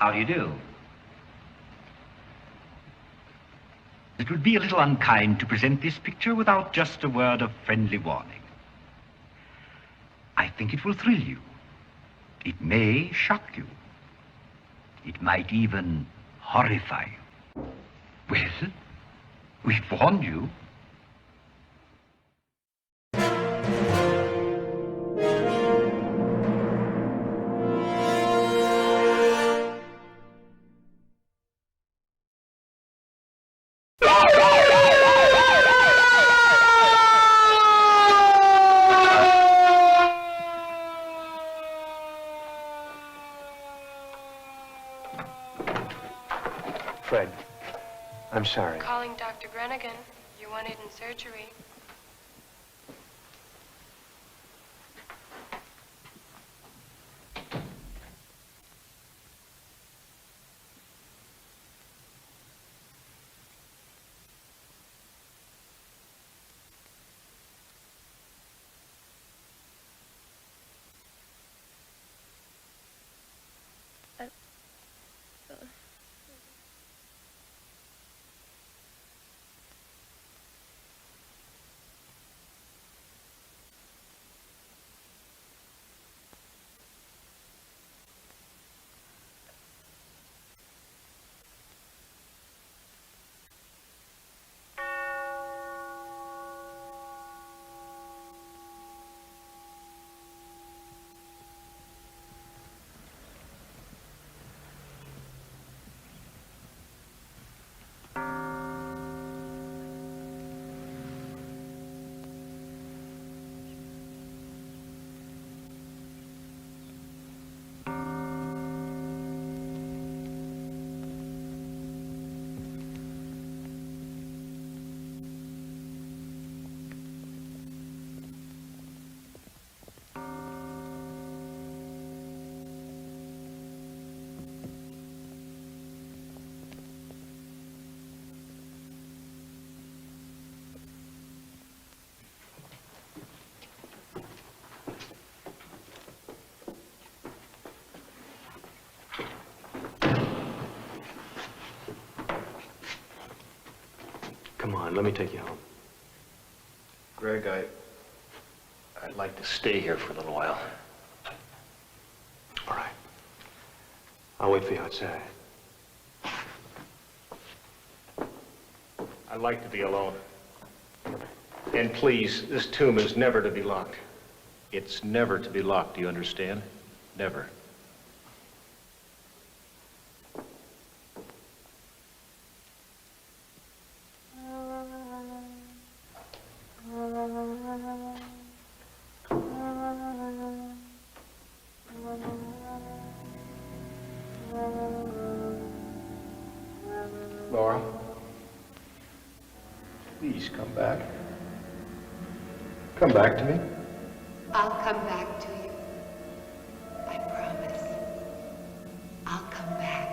How do you do? It would be a little unkind to present this picture without just a word of friendly warning. I think it will thrill you. It may shock you. It might even horrify you. Well, we've warned you. Fred, I'm sorry. Calling Dr. Grenigan. You're wanted in surgery. Come on, let me take you home. Greg, I'd like to stay here for a little while. All right. I'll wait for you outside. I'd like to be alone. And please, this tomb is never to be locked. It's never to be locked, do you understand? Never. Laura, please come back. Come back to me. I'll come back to you. I promise. I'll come back.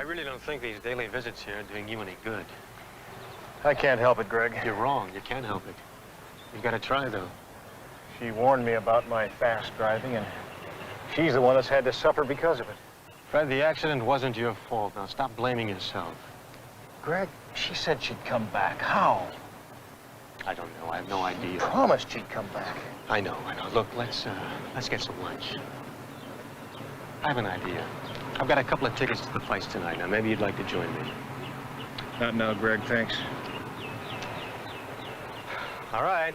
really don't think these daily visits here are doing you any good. I can't help it, Greg. You're wrong. You can't help it. You've got to try, though. She warned me about my fast driving, and she's the one that's had to suffer because of it. Fred, the accident wasn't your fault. Now, stop blaming yourself. Greg, she said she'd come back. How? I don't know. I have no idea. Promised she'd come back. I know. Look, let's get some lunch. I have an idea. I've got a couple of tickets to the place tonight. Now, maybe you'd like to join me. Not now, Greg, thanks. All right.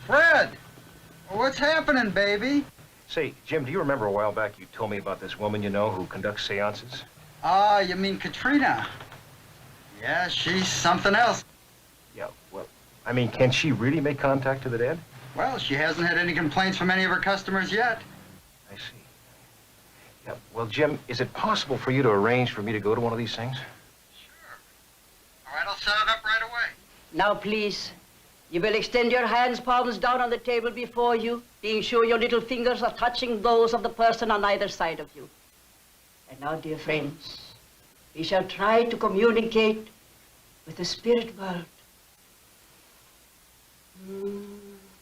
Fred! What's happening, baby? Say, Jim, do you remember a while back you told me about this woman you know who conducts seances? Ah, you mean Katrina? Yeah, she's something else. Yeah, well, I mean, can she really make contact to the dead? Well, she hasn't had any complaints from any of her customers yet. I see. Yeah, well, Jim, is it possible for you to arrange for me to go to one of these things? Sure. All right, I'll set it up right away. Now, please, you will extend your hands, palms down on the table before you, being sure your little fingers are touching those of the person on either side of you. And now, dear friends, we shall try to communicate with the spirit world.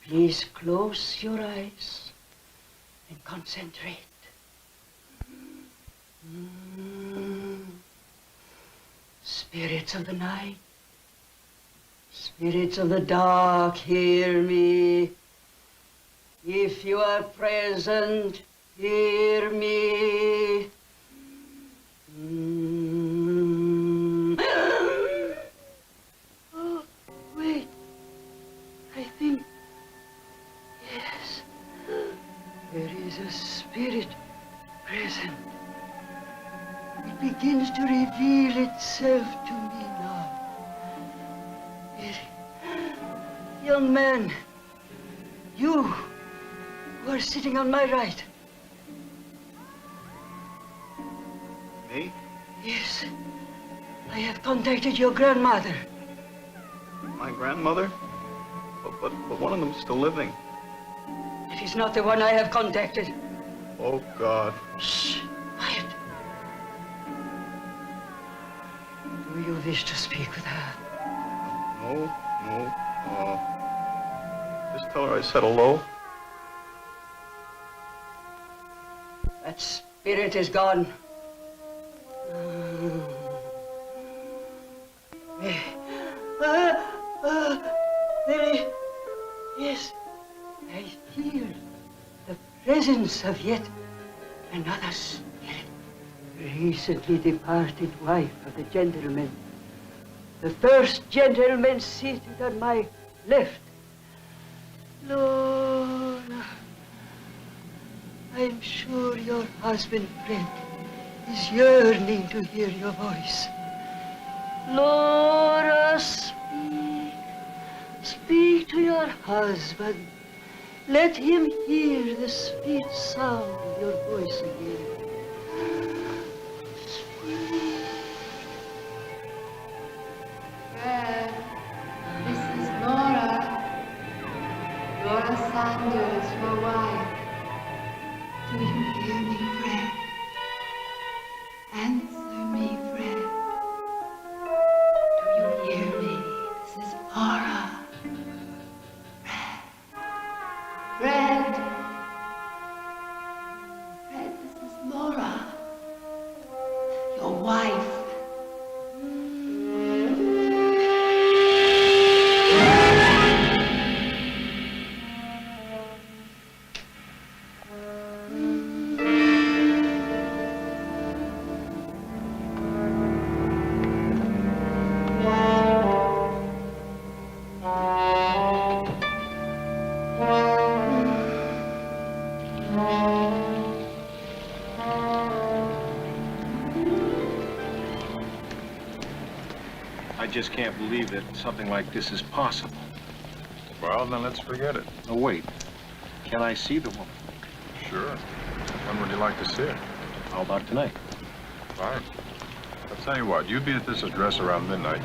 Please close your eyes and concentrate. Spirits of the night, spirits of the dark, hear me. If you are present, hear me. Oh, wait. I think, yes, there is a spirit present. It begins to reveal itself to me now. Young man, you who are sitting on my right. Me? Yes, I have contacted your grandmother. My grandmother? But one of them's still living. It is not the one I have contacted. Oh, God. Shh, quiet. Do you wish to speak with her? No. Just tell her I said hello. That spirit is gone. There, yes, I feel the presence of yet another spirit. Recently departed wife of the gentleman. The first gentleman seated on my left. Lord, I'm sure your husband, Fred, is yearning to hear your voice. Laura, speak to your husband. Let him hear the sweet sound of your voice again. Fred, this is Laura. Laura Sanders, your wife. Do you hear me, Fred? Answer me, Fred. Do you hear me? This is Laura. Fred. Fred, this is Laura. Your wife. I just can't believe that something like this is possible. Well, then let's forget it. Oh, wait. Can I see the woman? Sure. When would you like to see it? How about tonight? Fine. I'll tell you what, you be at this address around midnight.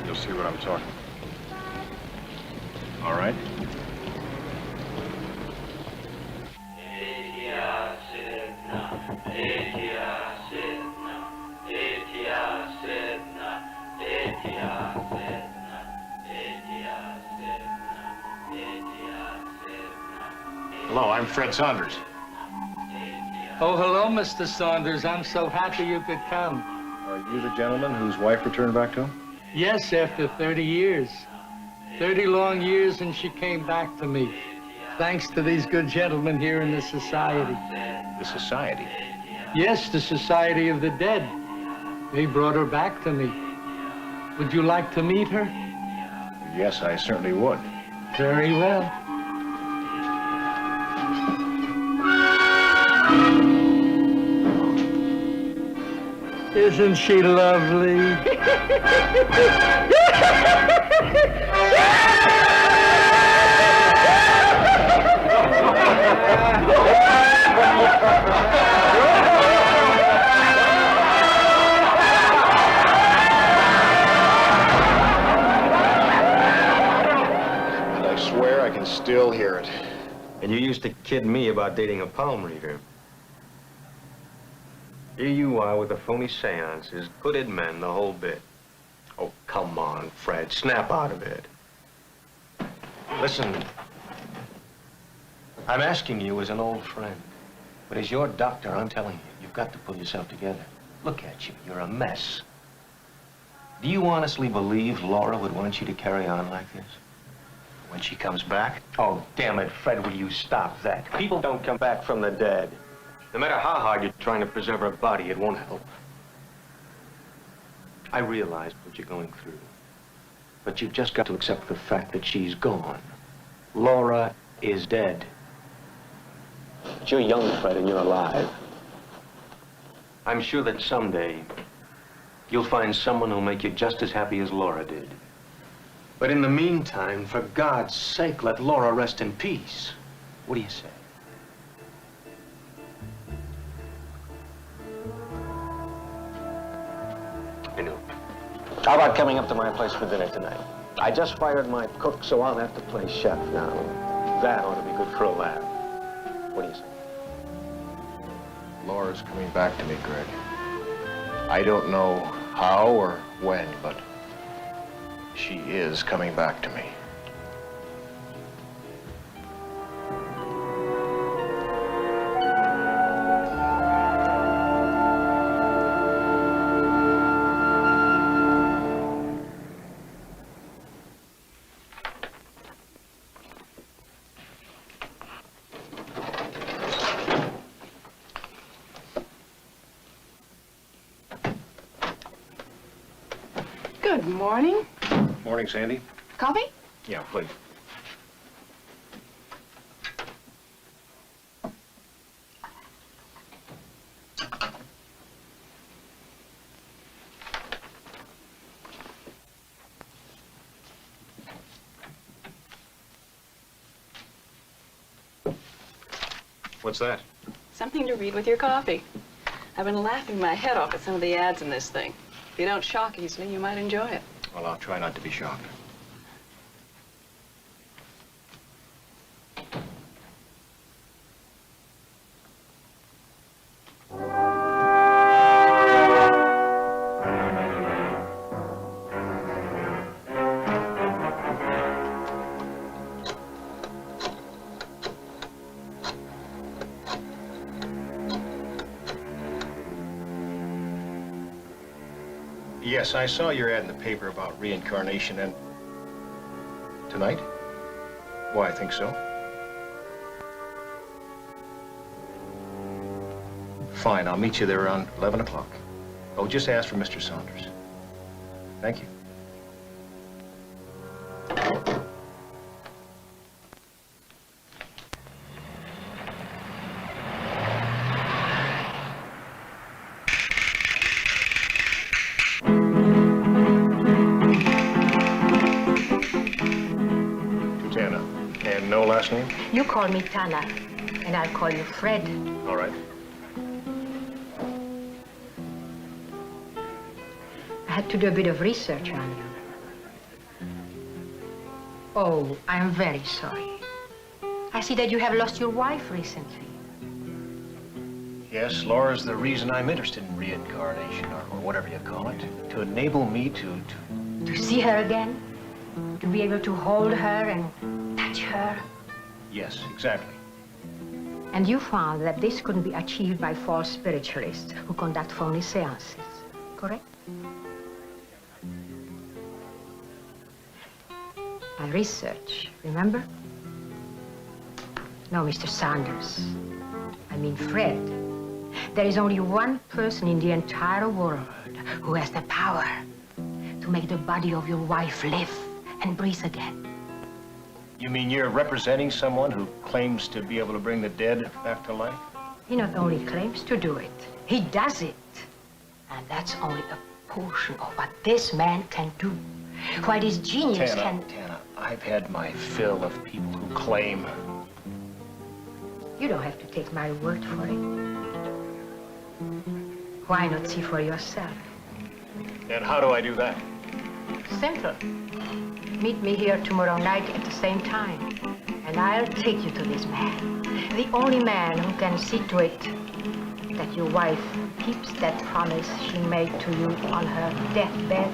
You'll see what I'm talking about. All right. Hello, I'm Fred Saunders. Oh, hello, Mr. Saunders. I'm so happy you could come. Are you the gentleman whose wife returned back to him? Yes, after 30 years. 30 long years, and she came back to me. Thanks to these good gentlemen here in the society. The society? Yes, the Society of the Dead. They brought her back to me. Would you like to meet her? Yes, I certainly would. Very well. Isn't she lovely? And I swear I can still hear it. And you used to kid me about dating a palm reader. Here you are with the phony seances, hooded men, the whole bit. Oh, come on, Fred, snap out of it. Listen, I'm asking you as an old friend, but as your doctor, I'm telling you, you've got to pull yourself together. Look at you, you're a mess. Do you honestly believe Laura would want you to carry on like this? When she comes back? Oh, damn it, Fred, will you stop that? People don't come back from the dead. No matter how hard you're trying to preserve her body, it won't help. I realize what you're going through, but you've just got to accept the fact that she's gone. Laura is dead. But you're young, Fred, and you're alive. I'm sure that someday you'll find someone who'll make you just as happy as Laura did. But in the meantime, for God's sake, let Laura rest in peace. What do you say? I know. How about coming up to my place for dinner tonight? I just fired my cook, so I'll have to play chef now. That ought to be good for a laugh. What do you say? Laura's coming back to me, Greg. I don't know how or when, but she is coming back to me. Good morning. Morning, Sandy. Coffee? Yeah, please. What's that? Something to read with your coffee. I've been laughing my head off at some of the ads in this thing. If you don't shock easily, you might enjoy it. Well, I'll try not to be shocked. Yes, I saw your ad in the paper about reincarnation and... Tonight? Why, I think so. Fine, I'll meet you there around 11 o'clock. Oh, just ask for Mr. Saunders. Thank you. last name? You call me Tana, and I'll call you Fred. All right. I had to do a bit of research on you. Oh, I'm very sorry. I see that you have lost your wife recently. Yes, Laura's the reason I'm interested in reincarnation, or whatever you call it. To enable me to... To see her again? To be able to hold her and touch her? Yes, exactly. And you found that this couldn't be achieved by false spiritualists who conduct phony seances, correct? My research, remember? No, Mr. Saunders. I mean Fred. There is only one person in the entire world who has the power to make the body of your wife live and breathe again. You mean you're representing someone who claims to be able to bring the dead back to life? He not only claims to do it, he does it. And that's only a portion of what this man can do. What his genius can... Tana, I've had my fill of people who claim... You don't have to take my word for it. Why not see for yourself? And how do I do that? Simple. Meet me here tomorrow night at the same time, and I'll take you to this man. The only man who can see to it that your wife keeps that promise she made to you on her deathbed.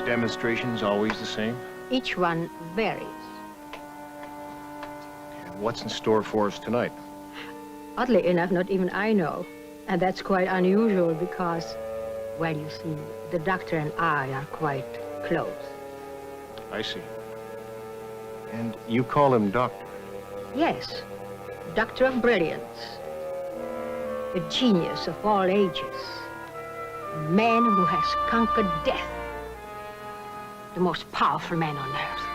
Demonstrations always the same? Each one varies. And what's in store for us tonight? Oddly enough, not even I know. And that's quite unusual because, well, you see, the doctor and I are quite close. I see. And you call him Doctor? Yes, Doctor of Brilliance. A genius of all ages. A man who has conquered death. The most powerful man on earth.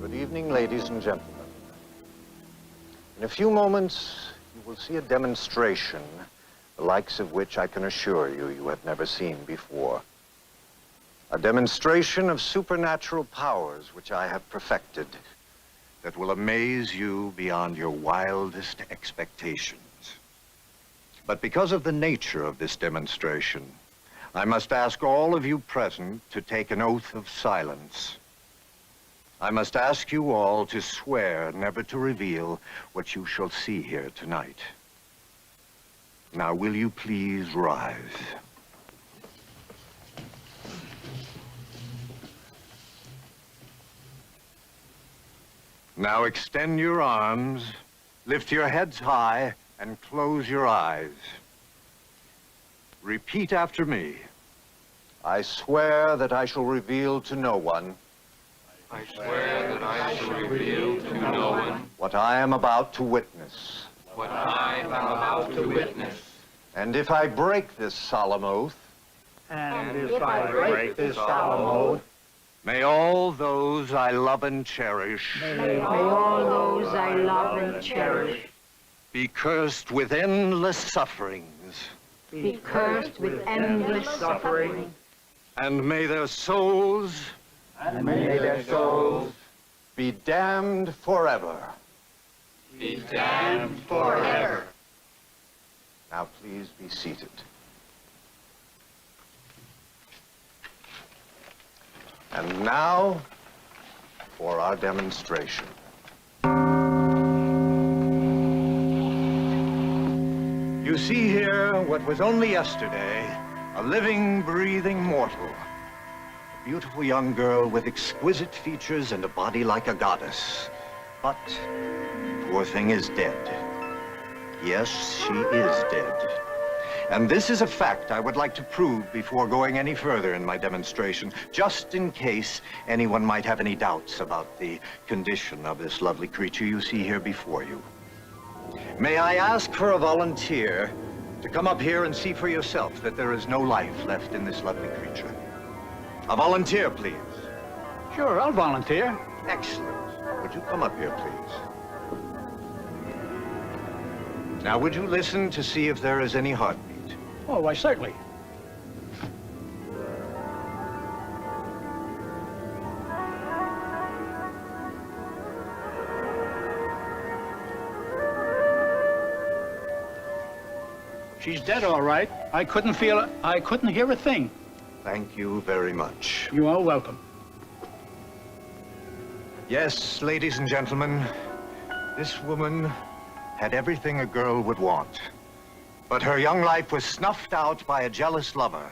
Good evening, ladies and gentlemen. In a few moments, you will see a demonstration the likes of which I can assure you you have never seen before. A demonstration of supernatural powers which I have perfected that will amaze you beyond your wildest expectations. But because of the nature of this demonstration, I must ask all of you present to take an oath of silence. I must ask you all to swear never to reveal what you shall see here tonight. Now, will you please rise? Now extend your arms, lift your heads high, and close your eyes. Repeat after me. I swear that I shall reveal to no one. I swear that I shall reveal to no one what I am about to witness. what I am about to witness. And if I break this solemn oath, And if I break this solemn oath, may all those I love and cherish May all those I love and cherish be cursed with endless sufferings, be cursed with endless suffering, and may their souls be damned forever. Be damned forever. Now please be seated. And now for our demonstration. You see here what was only yesterday a living, breathing mortal. A beautiful young girl with exquisite features and a body like a goddess. But the poor thing is dead. Yes, she is dead. And this is a fact I would like to prove before going any further in my demonstration, just in case anyone might have any doubts about the condition of this lovely creature you see here before you. May I ask for a volunteer to come up here and see for yourself that there is no life left in this lovely creature? A volunteer, please. sure, I'll volunteer. Excellent. Would you come up here, please? Now, would you listen to see if there is any heartbeat? Oh, why, certainly. She's dead, all right. I couldn't hear a thing. Thank you very much. You are welcome. Yes, ladies and gentlemen, this woman had everything a girl would want. But her young life was snuffed out by a jealous lover.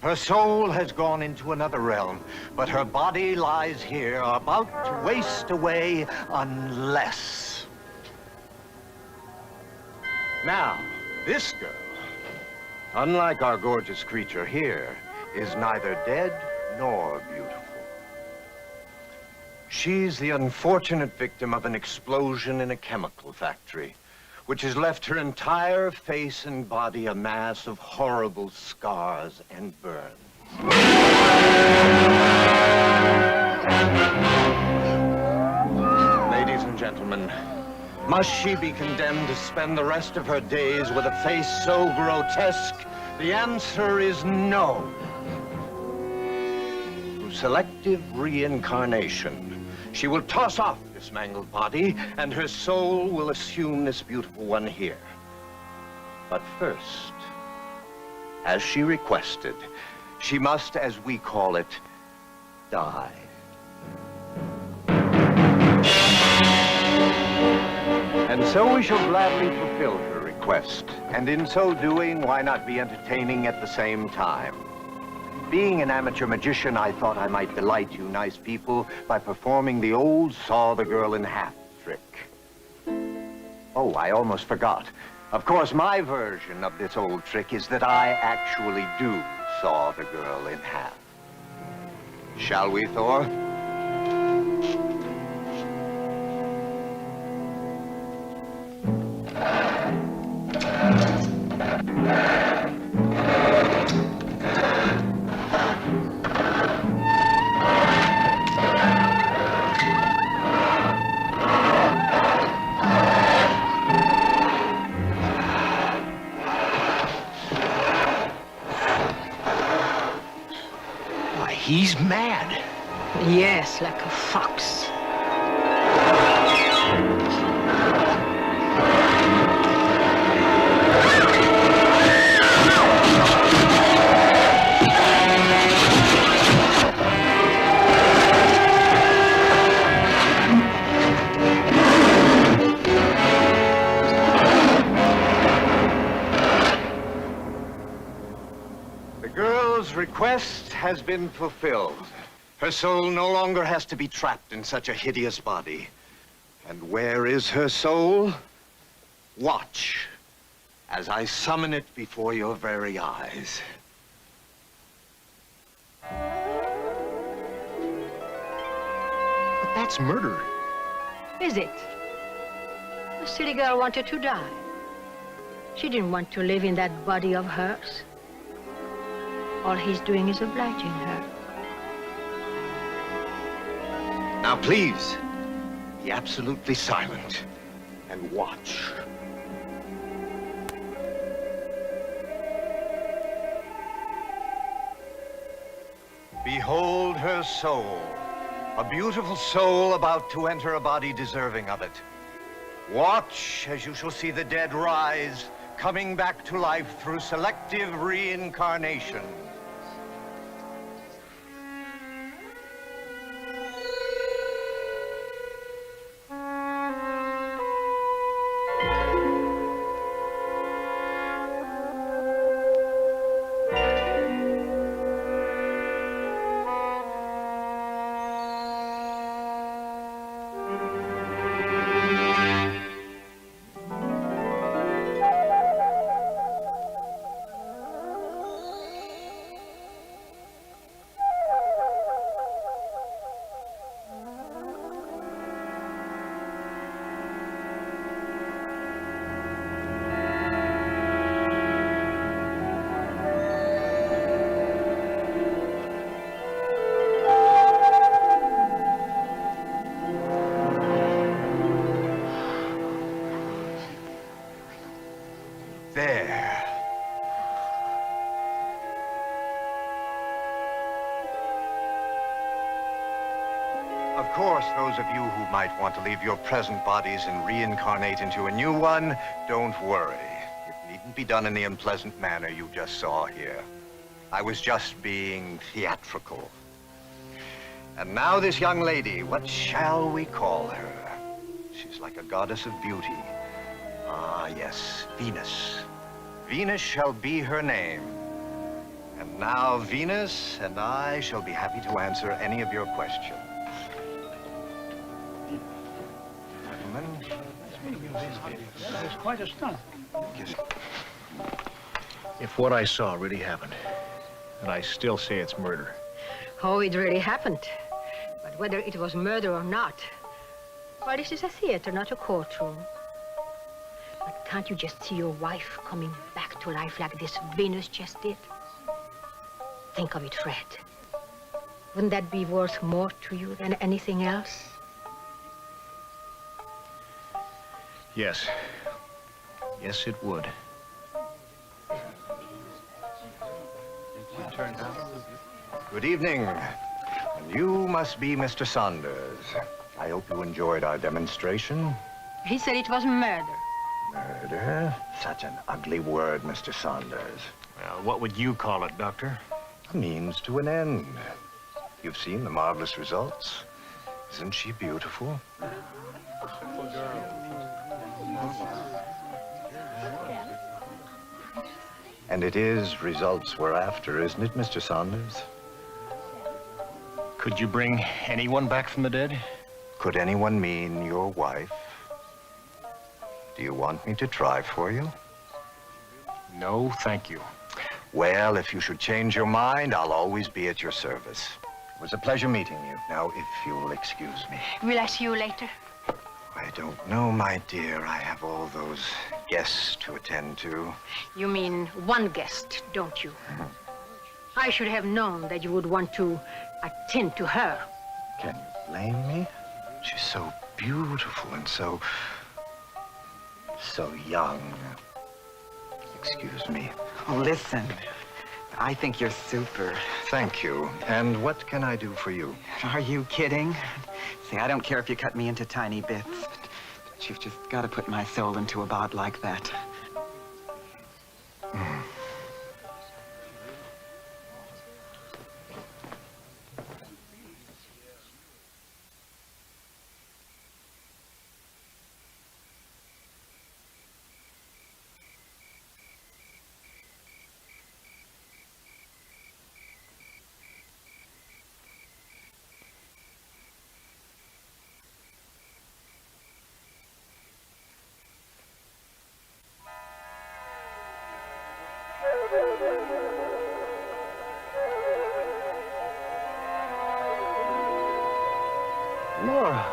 Her soul has gone into another realm, but her body lies here, about to waste away unless... Now, this girl, unlike our gorgeous creature here, is neither dead nor beautiful. She's the unfortunate victim of an explosion in a chemical factory, which has left her entire face and body a mass of horrible scars and burns. Ladies and gentlemen, must she be condemned to spend the rest of her days with a face so grotesque? The answer is no. Through selective reincarnation, she will toss off this mangled body, and her soul will assume this beautiful one here. But first, as she requested, she must, as we call it, die. And so we shall gladly fulfill her request. And in so doing, why not be entertaining at the same time? Being an amateur magician, I thought I might delight you nice people by performing the old saw the girl in half trick. Oh, I almost forgot. Of course, my version of this old trick is that I actually do saw the girl in half. Shall we, Thor? He's mad. Yes, like a fox. The girl's request has been fulfilled. Her soul no longer has to be trapped in such a hideous body. And where is her soul? Watch as I summon it before your very eyes. But that's murder. Is it? The silly girl wanted to die. She didn't want to live in that body of hers. All he's doing is obliging her. Now, please, be absolutely silent and watch. Behold her soul, a beautiful soul about to enter a body deserving of it. Watch as you shall see the dead rise, coming back to life through selective reincarnation. There. Of course, those of you who might want to leave your present bodies and reincarnate into a new one, don't worry. It needn't be done in the unpleasant manner you just saw here. I was just being theatrical. And now this young lady, what shall we call her? She's like a goddess of beauty. Ah, yes, Venus. Venus shall be her name. And now Venus and I shall be happy to answer any of your questions. It's quite a stunt. If what I saw really happened, and I still say it's murder. Oh, it really happened. But whether it was murder or not, well, this is a theater, not a courtroom. But can't you just see your wife coming back to life like this Venus just did? Think of it, Fred. Wouldn't that be worth more to you than anything else? Yes. Yes, it would. Good evening. And you must be Mr. Saunders. I hope you enjoyed our demonstration. He said it was murder. Murder? Such an ugly word, Mr. Saunders. Well, what would you call it, Doctor? A means to an end. You've seen the marvelous results. Isn't she beautiful? And it is results we're after, isn't it, Mr. Saunders? Could you bring anyone back from the dead? Could anyone mean your wife? Do you want me to try for you? No, thank you. Well, if you should change your mind, I'll always be at your service. It was a pleasure meeting you. Now, if you'll excuse me. Will I see you later? I don't know, my dear. I have all those guests to attend to. You mean one guest, don't you? I should have known that you would want to attend to her. Can you blame me? She's so beautiful and so young. Excuse me. Oh, listen, I think you're super. Thank you. And what can I do for you? Are you kidding? See, I don't care if you cut me into tiny bits, but you've just got to put my soul into a bod like that. Laura.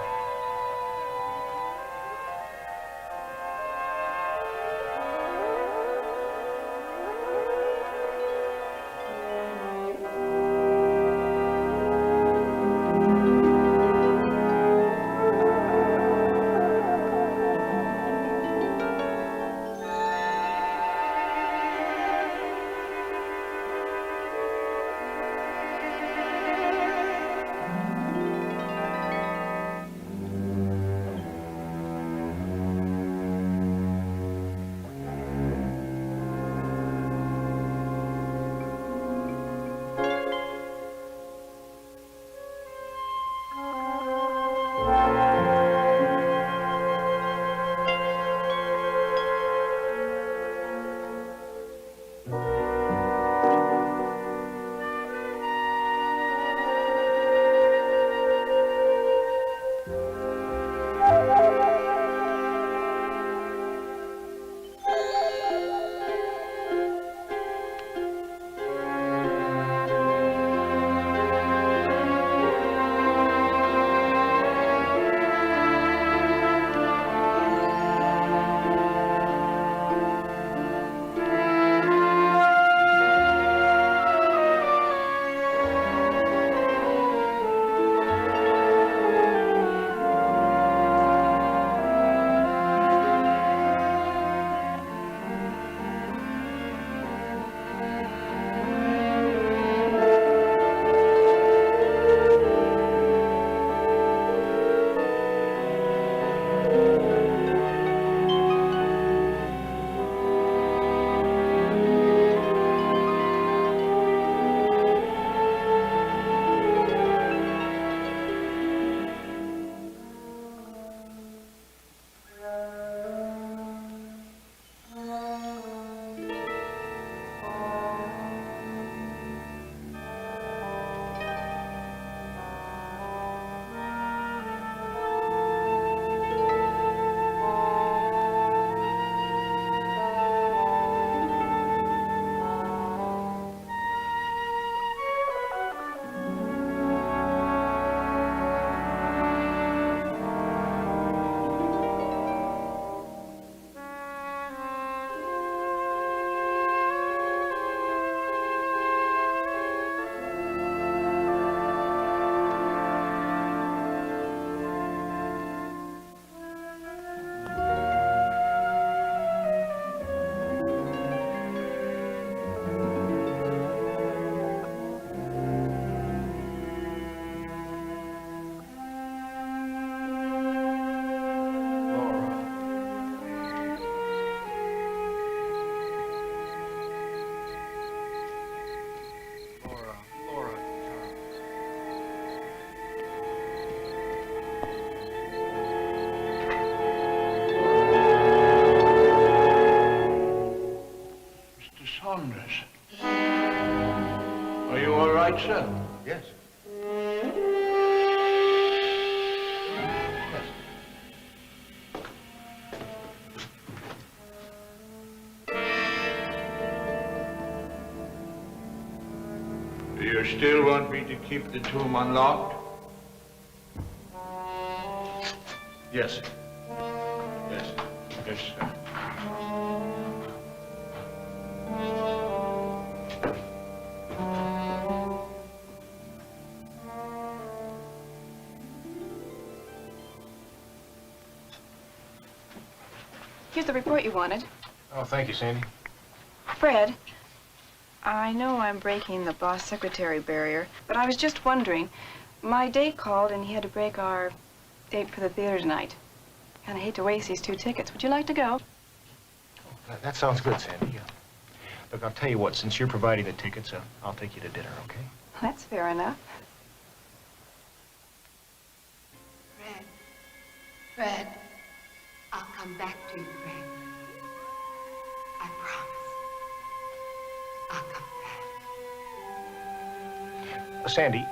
quite so. Yes. Do you still want me to keep the tomb unlocked? Yes. Yes. Yes, sir. Here's the report you wanted. Oh, thank you, Sandy. Fred, I know I'm breaking the boss secretary barrier, but I was just wondering, my date called and he had to break our date for the theater tonight. And I hate to waste these 2 tickets. Would you like to go? That sounds good, Sandy. Look, I'll tell you what, since you're providing the tickets, I'll take you to dinner, okay? That's fair enough. Fred, I'll come back to you, Fred. I promise. I'll come back. Sandy,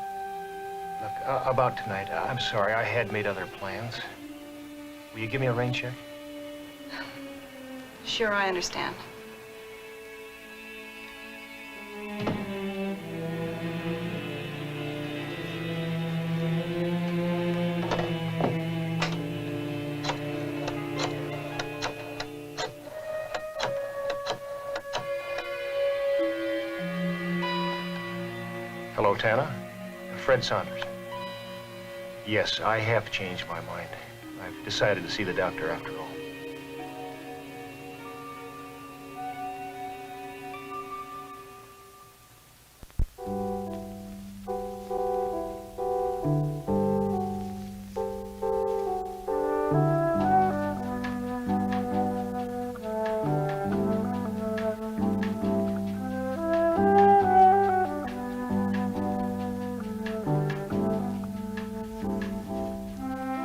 look, about tonight, I'm sorry, I had made other plans. Will you give me a rain check? Sure, I understand. Hello, Tana. Fred Saunders. Yes, I have changed my mind. I've decided to see the doctor after all.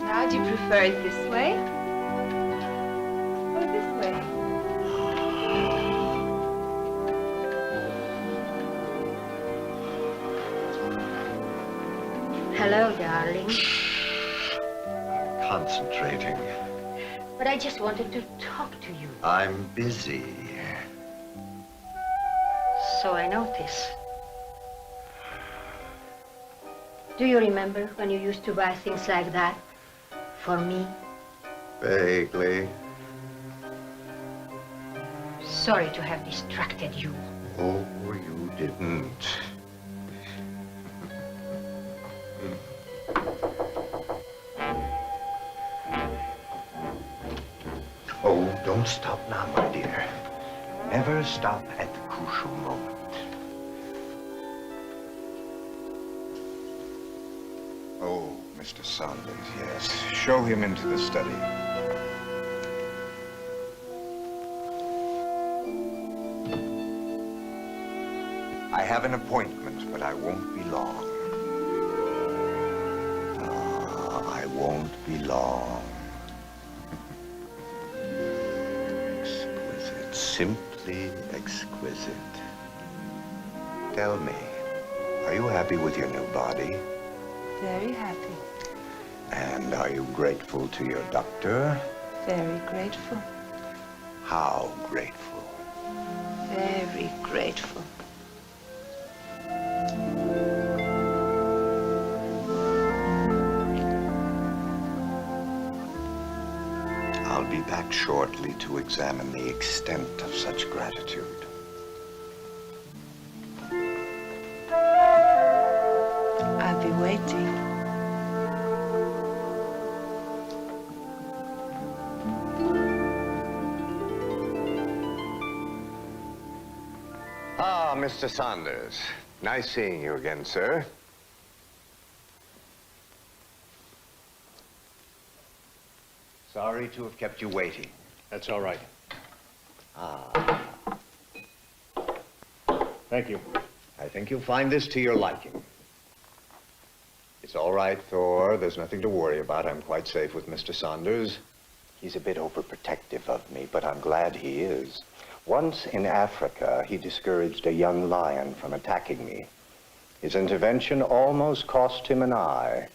Now, do you prefer it this way? Or this way? Hello, darling. Concentrating. But I just wanted to talk to you. I'm busy. So I notice. Do you remember when you used to buy things like that? For me? Vaguely. Sorry to have distracted you. Oh, you didn't. Oh, don't stop now, my dear. Never stop at the crucial moment. Oh, Mr. Saunders, yes. Show him into the study. I have an appointment, but I won't be long. I won't be long. Exquisite, simply exquisite. Tell me, are you happy with your new body? Very happy. And are you grateful to your doctor? Very grateful. How grateful? Very grateful. I'll be back shortly to examine the extent of such gratitude. I'll be waiting. Ah, Mr. Saunders. Nice seeing you again, sir. Sorry to have kept you waiting. That's all right. Ah. Thank you. I think you'll find this to your liking. It's all right, Thor. There's nothing to worry about. I'm quite safe with Mr. Saunders. He's a bit overprotective of me, but I'm glad he is. Once in Africa, he discouraged a young lion from attacking me. His intervention almost cost him an eye.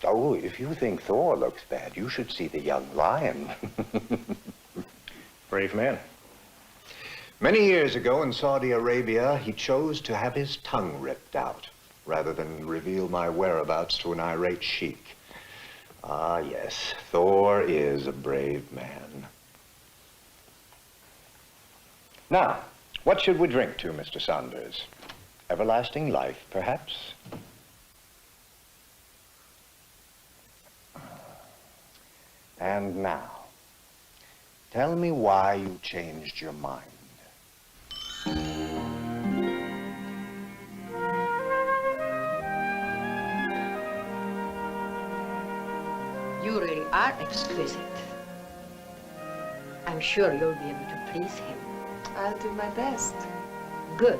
Oh, if you think Thor looks bad, you should see the young lion. Brave man. Many years ago in Saudi Arabia, he chose to have his tongue ripped out rather than reveal my whereabouts to an irate sheik. Ah, yes, Thor is a brave man. Now, what should we drink to, Mr. Saunders? Everlasting life, perhaps? And now, tell me why you changed your mind. You really are exquisite. I'm sure you'll be able to please him. I'll do my best. Good.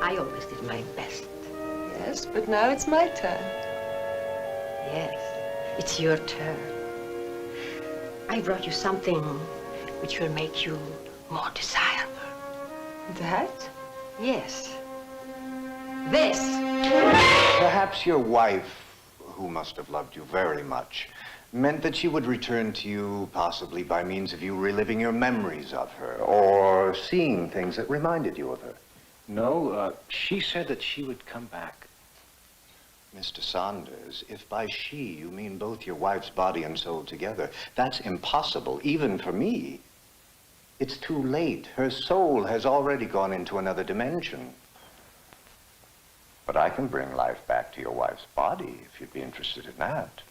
I always did my best. Yes, but now it's my turn. Yes, it's your turn. I brought you something which will make you more desirable. That? Yes. This. Perhaps your wife, who must have loved you very much, meant that she would return to you possibly by means of you reliving your memories of her or seeing things that reminded you of her. No, she said that she would come back. Mr. Saunders, if by she you mean both your wife's body and soul together, that's impossible, even for me. It's too late. Her soul has already gone into another dimension. But I can bring life back to your wife's body, if you'd be interested in that.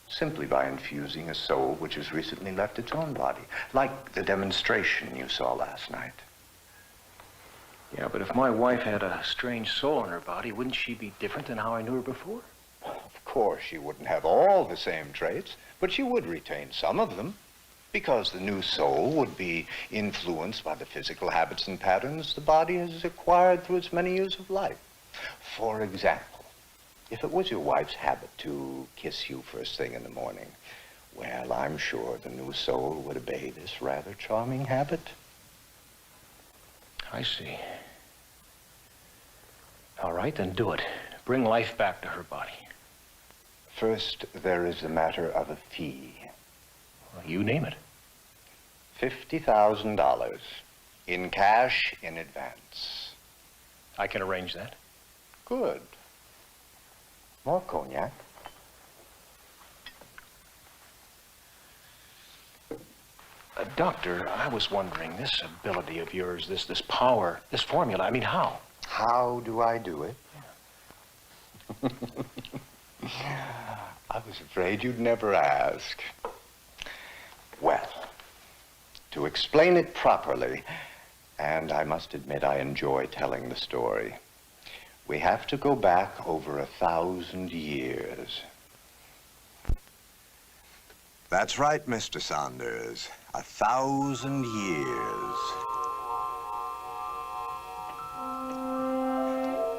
Simply by infusing a soul which has recently left its own body, like the demonstration you saw last night. Yeah, but if my wife had a strange soul in her body, wouldn't she be different than how I knew her before? Of course, she wouldn't have all the same traits, but she would retain some of them, because the new soul would be influenced by the physical habits and patterns the body has acquired through its many years of life. For example, if it was your wife's habit to kiss you first thing in the morning, well, I'm sure the new soul would obey this rather charming habit. I see. All right, then do it. Bring life back to her body. First, there is the matter of a fee. Well, you name it. $50,000 in cash in advance. I can arrange that. Good. More cognac? Doctor, I was wondering, this ability of yours, this power, this formula, I mean, how? How do I do it? I was afraid you'd never ask. Well, to explain it properly, and I must admit I enjoy telling the story, we have to go back over 1,000 years. That's right, Mr. Saunders. 1,000 years.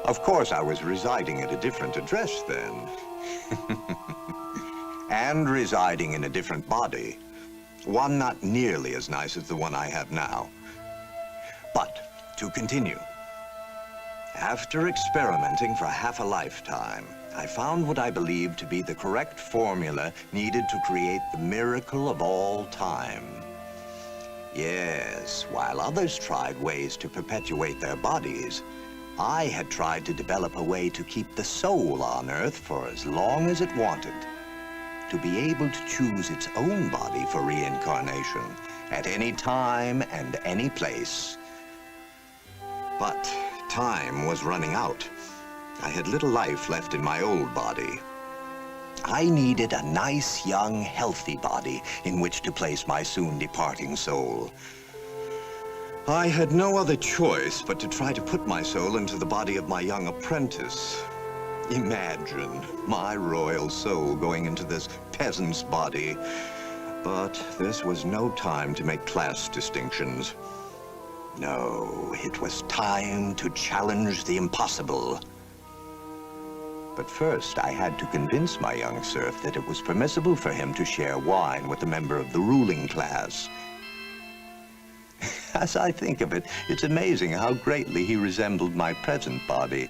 Of course, I was residing at a different address then. And residing in a different body. One not nearly as nice as the one I have now. But, to continue. After experimenting for half a lifetime, I found what I believed to be the correct formula needed to create the miracle of all time. Yes, while others tried ways to perpetuate their bodies, I had tried to develop a way to keep the soul on Earth for as long as it wanted. To be able to choose its own body for reincarnation at any time and any place. But time was running out. I had little life left in my old body. I needed a nice, young, healthy body in which to place my soon-departing soul. I had no other choice but to try to put my soul into the body of my young apprentice. Imagine my royal soul going into this peasant's body. But this was no time to make class distinctions. No, it was time to challenge the impossible. But first, I had to convince my young serf that it was permissible for him to share wine with a member of the ruling class. As I think of it, it's amazing how greatly he resembled my present body.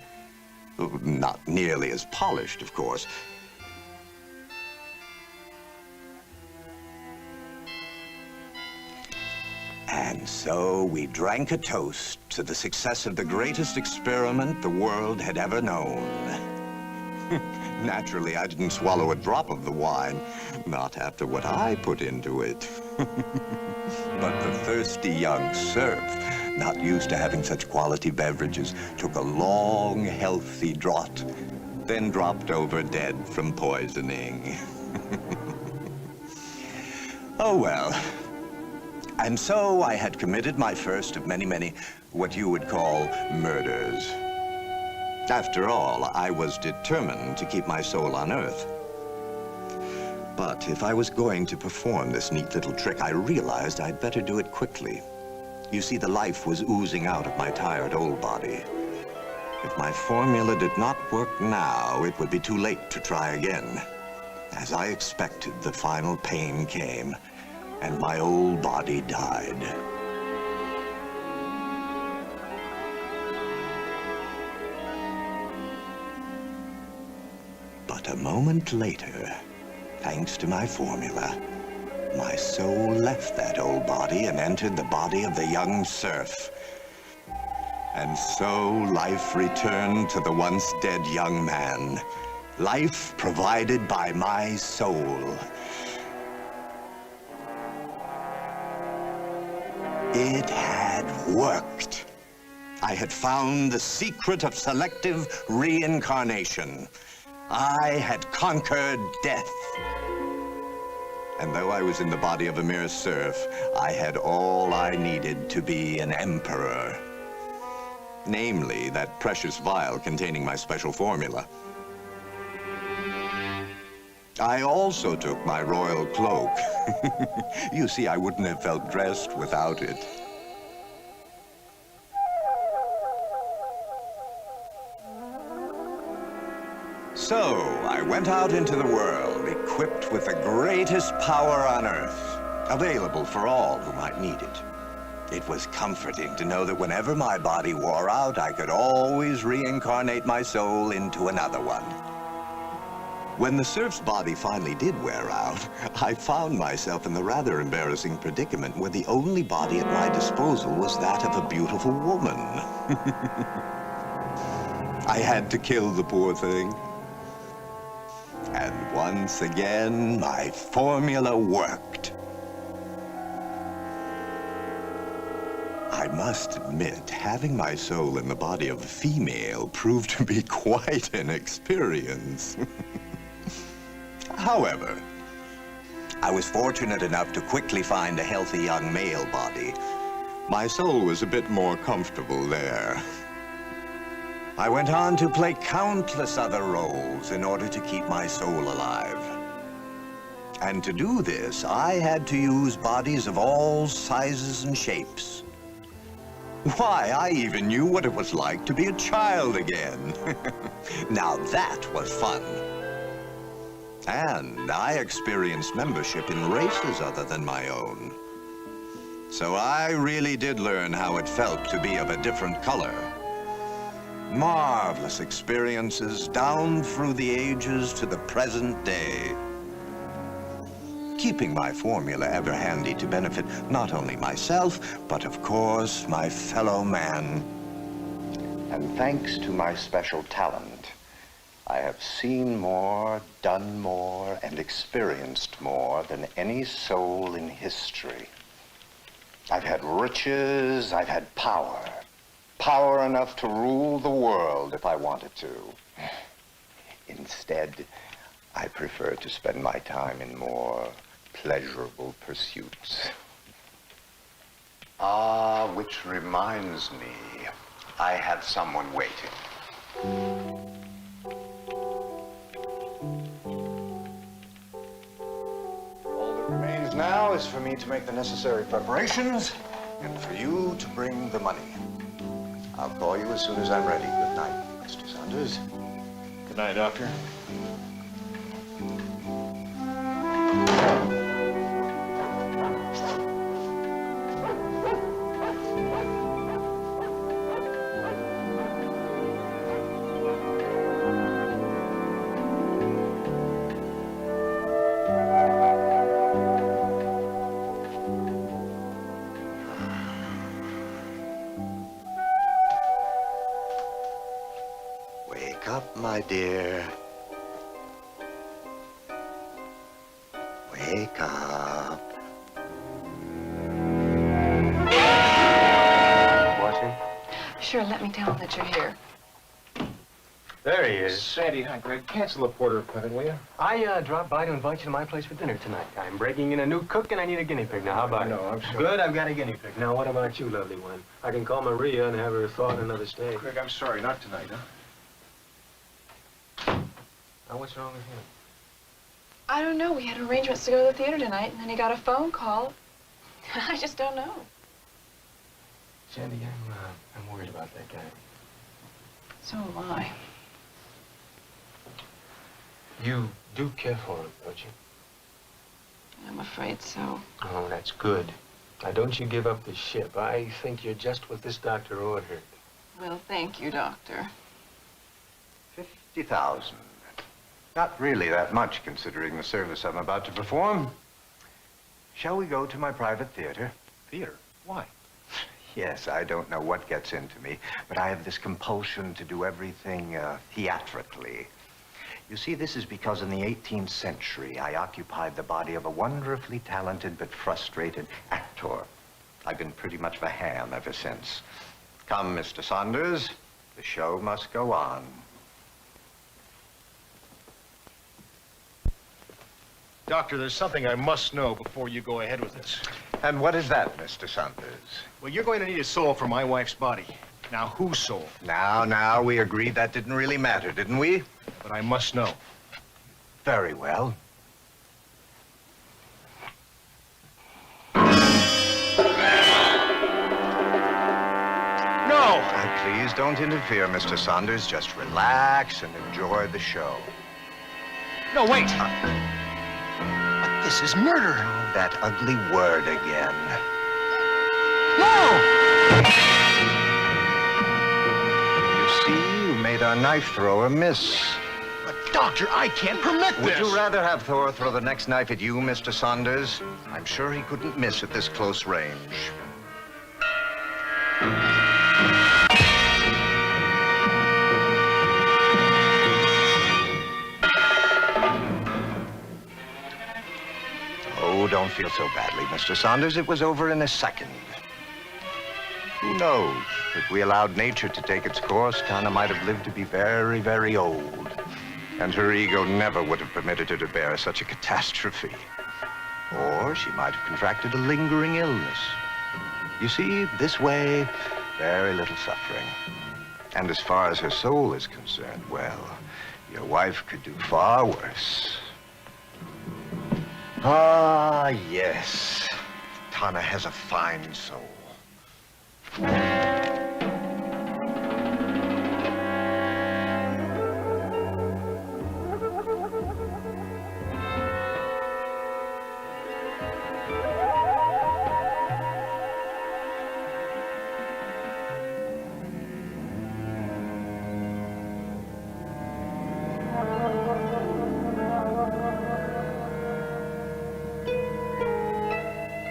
Not nearly as polished, of course. And so we drank a toast to the success of the greatest experiment the world had ever known. Naturally, I didn't swallow a drop of the wine, not after what I put into it. But the thirsty young serf, not used to having such quality beverages, took a long, healthy draught, then dropped over dead from poisoning. Oh, well. And so I had committed my first of many, many, what you would call, murders. After all, I was determined to keep my soul on Earth. But if I was going to perform this neat little trick, I realized I'd better do it quickly. You see, the life was oozing out of my tired old body. If my formula did not work now, it would be too late to try again. As I expected, the final pain came, and my old body died. But a moment later, thanks to my formula, my soul left that old body and entered the body of the young serf. And so life returned to the once dead young man. Life provided by my soul. It had worked. I had found the secret of selective reincarnation. I had conquered death. And though I was in the body of a mere serf, I had all I needed to be an emperor. Namely, that precious vial containing my special formula. I also took my royal cloak. You see, I wouldn't have felt dressed without it. So, I went out into the world, equipped with the greatest power on Earth, available for all who might need it. It was comforting to know that whenever my body wore out, I could always reincarnate my soul into another one. When the serf's body finally did wear out, I found myself in the rather embarrassing predicament where the only body at my disposal was that of a beautiful woman. I had to kill the poor thing. And once again, my formula worked. I must admit, having my soul in the body of a female proved to be quite an experience. However, I was fortunate enough to quickly find a healthy young male body. My soul was a bit more comfortable there. I went on to play countless other roles in order to keep my soul alive. And to do this, I had to use bodies of all sizes and shapes. Why, I even knew what it was like to be a child again. Now that was fun. And I experienced membership in races other than my own. So I really did learn how it felt to be of a different color. Marvelous experiences down through the ages to the present day. Keeping my formula ever handy to benefit not only myself, but of course, my fellow man. And thanks to my special talent, I have seen more, done more, and experienced more than any soul in history. I've had riches, I've had power. Power enough to rule the world if I wanted to. Instead, I prefer to spend my time in more pleasurable pursuits. Ah, which reminds me, I have someone waiting. All that remains now is for me to make the necessary preparations and for you to bring the money. I'll call you as soon as I'm ready. Good night, Mr. Saunders. Good night, Doctor. dear. Wake up. Washing? Sure, let me tell him that you're here. There he is. Sandy, hi, Greg. Cancel the porter appointment, will you? I dropped by to invite you to my place for dinner tonight. I'm breaking in a new cook, and I need a guinea pig. Now, how about it? No, I'm sorry. Good, I've got a guinea pig. Now, what about you, lovely one? I can call Maria and have her thaw in another steak. Greg, I'm sorry. Not tonight, huh? Now, what's wrong with him? I don't know. We had arrangements to go to the theater tonight, and then he got a phone call. I just don't know. Sandy, I'm worried about that guy. So am I. You do care for him, don't you? I'm afraid so. Oh, that's good. Now, don't you give up the ship. I think you're just what this doctor ordered. Well, thank you, Doctor. 50,000. Not really that much, considering the service I'm about to perform. Shall we go to my private theater? Theater? Why? Yes, I don't know what gets into me, but I have this compulsion to do everything theatrically. You see, this is because in the 18th century, I occupied the body of a wonderfully talented but frustrated actor. I've been pretty much of a ham ever since. Come, Mr. Saunders, the show must go on. Doctor, there's something I must know before you go ahead with this. And what is that, Mr. Saunders? Well, you're going to need a soul for my wife's body. Now, whose soul? Now, we agreed that didn't really matter, didn't we? But I must know. Very well. No! Please don't interfere, Mr. Saunders. Just relax and enjoy the show. No, wait! But this is murder! Oh, that ugly word again. No! You see, you made our knife thrower miss. But, Doctor, I can't permit this! Would you rather have Thor throw the next knife at you, Mr. Saunders? I'm sure he couldn't miss at this close range. Oh, don't feel so badly, Mr. Saunders. It was over in a second. Who knows? If we allowed nature to take its course, Tana might have lived to be very, very old. And her ego never would have permitted her to bear such a catastrophe. Or she might have contracted a lingering illness. You see, this way, very little suffering. And as far as her soul is concerned, well, your wife could do far worse. Ah, yes. Tana has a fine soul.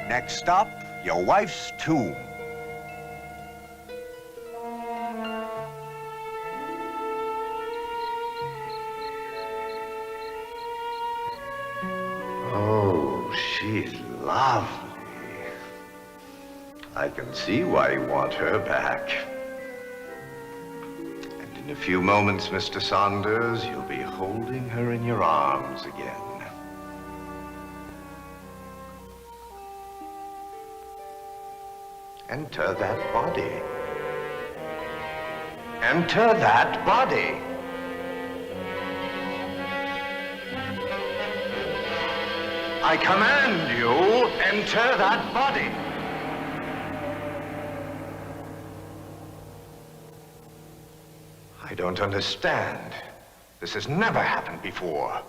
Next stop, your wife's tomb. Oh, she's lovely. I can see why you want her back. And in a few moments, Mr. Saunders, you'll be holding her in your arms again. Enter that body. Enter that body. I command you, enter that body. I don't understand. This has never happened before.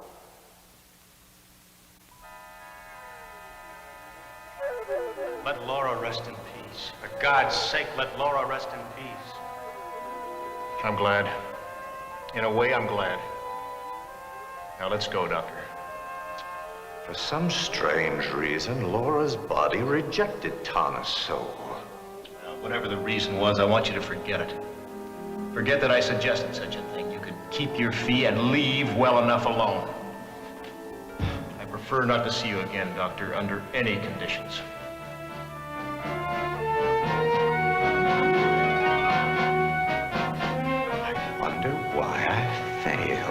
Let Laura rest in peace. For God's sake, let Laura rest in peace. I'm glad. In a way, I'm glad. Now, let's go, Doctor. For some strange reason, Laura's body rejected Tana's soul. Whatever the reason was, I want you to forget it. Forget that I suggested such a thing. You could keep your fee and leave well enough alone. I prefer not to see you again, Doctor, under any conditions. I wonder why I failed.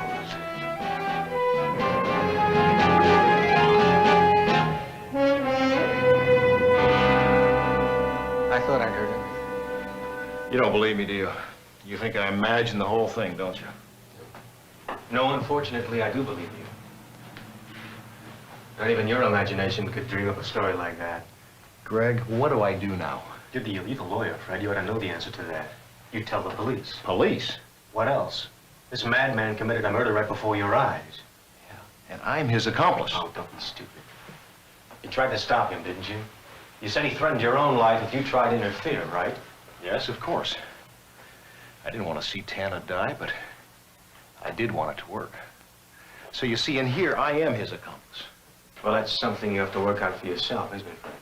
I thought I'd heard him. You don't believe me, do you? You think I imagined the whole thing, don't you? No, unfortunately, I do believe you. Not even your imagination could dream up a story like that. Greg, what do I do now? You're the lawyer, Fred. You ought to know the answer to that. You tell the police. Police? What else? This madman committed a murder right before your eyes. And I'm his accomplice. Oh, don't be stupid. You tried to stop him, didn't you? You said he threatened your own life if you tried to interfere, right? Yes, of course. I didn't want to see Tana die, but I did want it to work. So you see, in here, I am his accomplice. Well, that's something you have to work out for yourself, isn't it, Fred?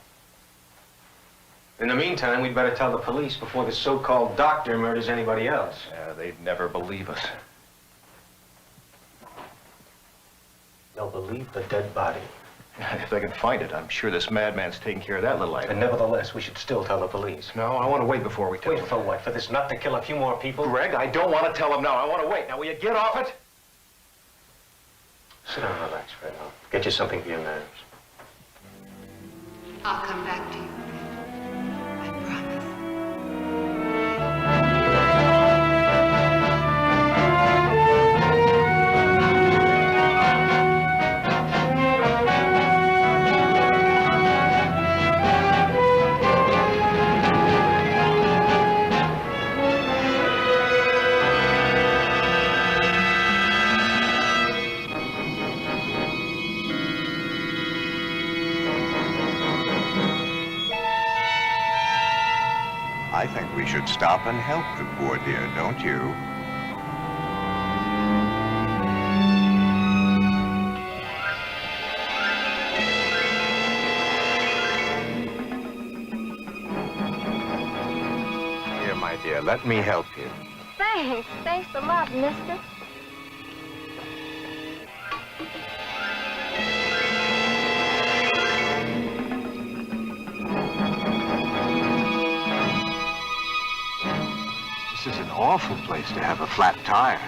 In the meantime, we'd better tell the police before the so-called doctor murders anybody else. They'd never believe us. They'll believe the dead body. If they can find it, I'm sure this madman's taking care of that little item. And nevertheless, we should still tell the police. No, I want to wait before we tell them. Wait for what? For this nut to kill a few more people? Greg, I don't want to tell them now. I want to wait. Now, will you get off it? Sit down and relax, Fred. I'll get you something for your nerves. I'll come back to you. I think we should stop and help the poor dear, don't you? Here, my dear, let me help you. Thanks. Thanks a lot, mister. This is an awful place to have a flat tire.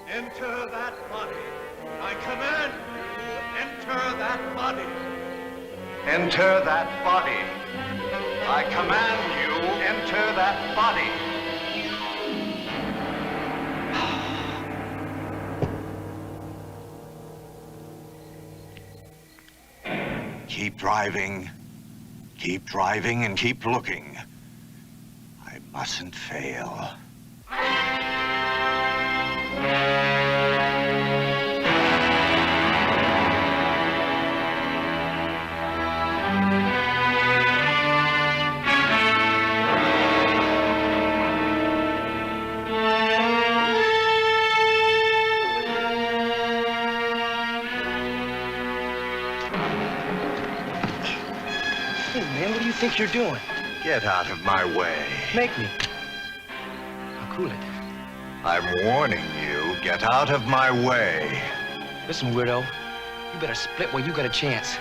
Enter that body. I command you, enter that body. Enter that body. I command you, enter that body. Keep driving, and keep looking. I mustn't fail. Hey, man, what do you think you're doing? Get out of my way. Make me. I'll cool it. I'm warning you, get out of my way. Listen, weirdo, you better split while you got a chance.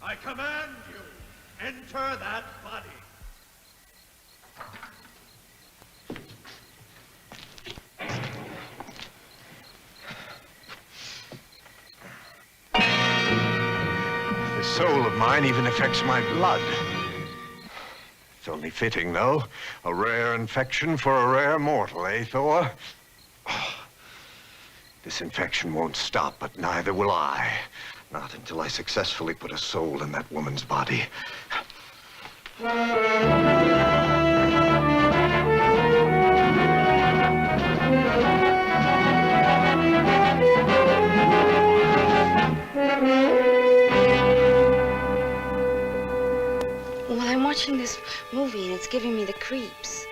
I command you, enter that body. This soul of mine even affects my blood. It's only fitting, though. A rare infection for a rare mortal, eh, Thor? This infection won't stop, but neither will I. Not until I successfully put a soul in that woman's body. Well, I'm watching this movie and it's giving me the creeps.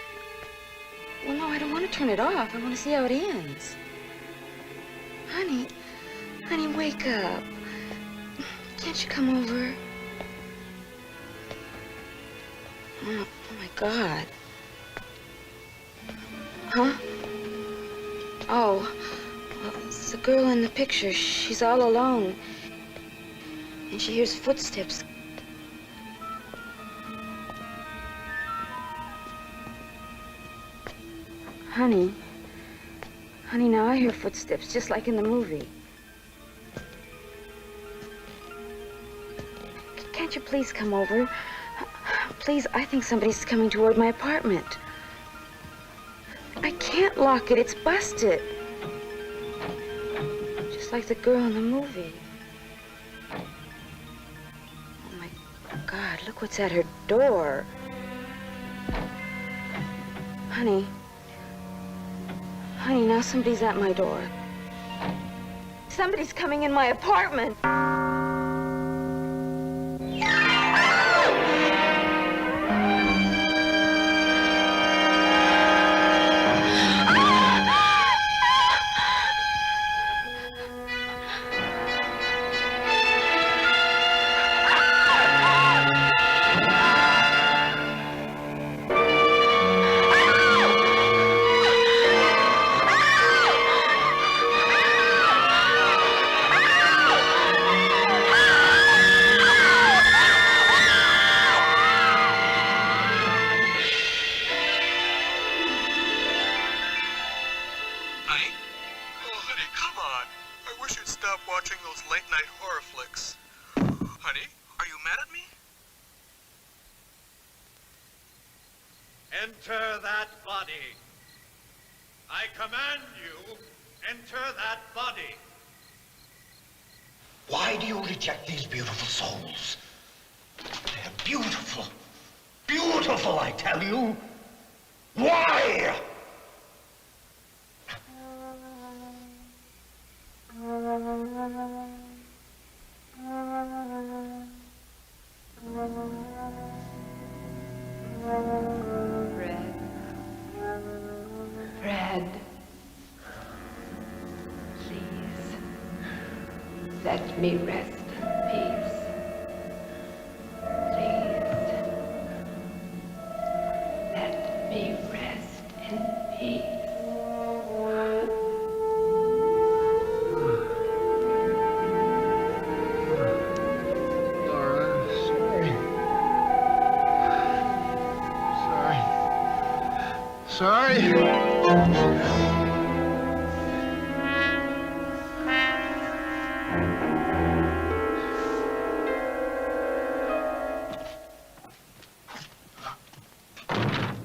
Well, no, I don't want to turn it off. I want to see how it ends. Honey, honey, wake up. Can't you come over? Oh my God. Huh? Oh, well, it's the girl in the picture. She's all alone. And she hears footsteps. Honey, honey, now I hear footsteps just like in the movie. Can't you please come over? Please, I think somebody's coming toward my apartment. I can't lock it, it's busted. Just like the girl in the movie. Oh my God, look what's at her door. Honey. Honey, now somebody's at my door. Somebody's coming in my apartment. Enter that body. I command you, enter that body. Why do you reject these beautiful souls? They're beautiful. Beautiful, I tell you. Why? Fred, please, let me rest in peace. Please, let me rest in peace. Laura, sorry.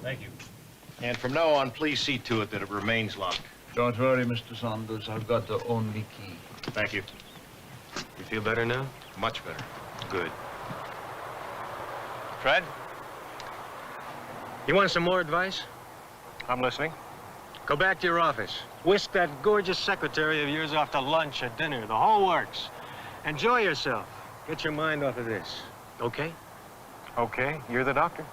Thank you. And from now on, please see to it that it remains locked. Don't worry, Mr. Saunders. I've got the only key. Thank you. You feel better now? Much better. Good. Fred? You want some more advice? I'm listening. Go back to your office. Whisk that gorgeous secretary of yours off to lunch or dinner. The whole works. Enjoy yourself. Get your mind off of this. Okay? Okay, you're the doctor.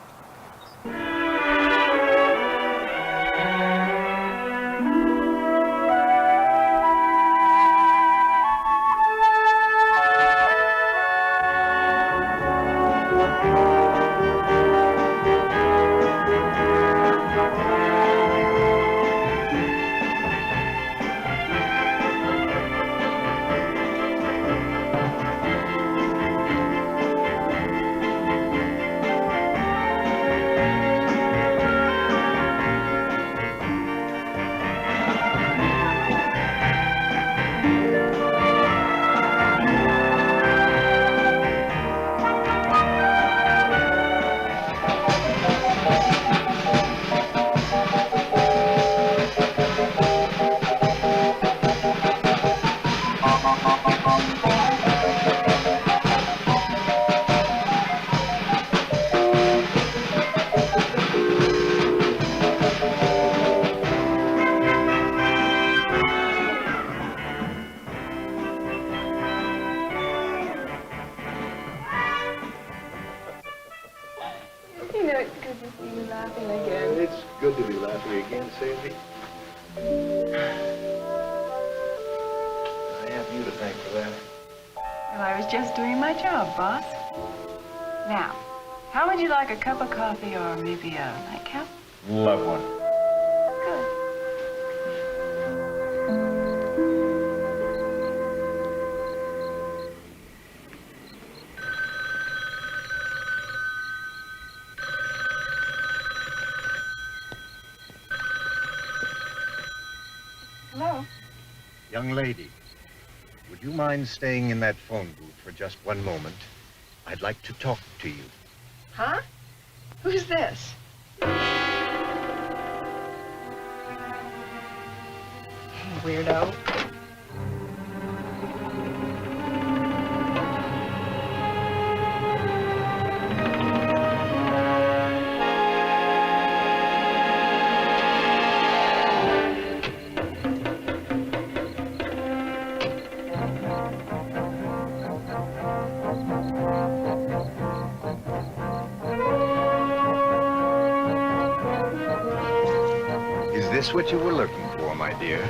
know it's good to see you laughing again. It's good to be laughing again, Sandy. I have you to thank for that. Well, I was just doing my job, boss. Now, how would you like a cup of coffee or maybe a nightcap? Love one. Good. Hello? Young lady, would you mind staying in that phone booth for just one moment? I'd like to talk to you. Huh? Who's this? Weirdo. Is this what you were looking for, my dear?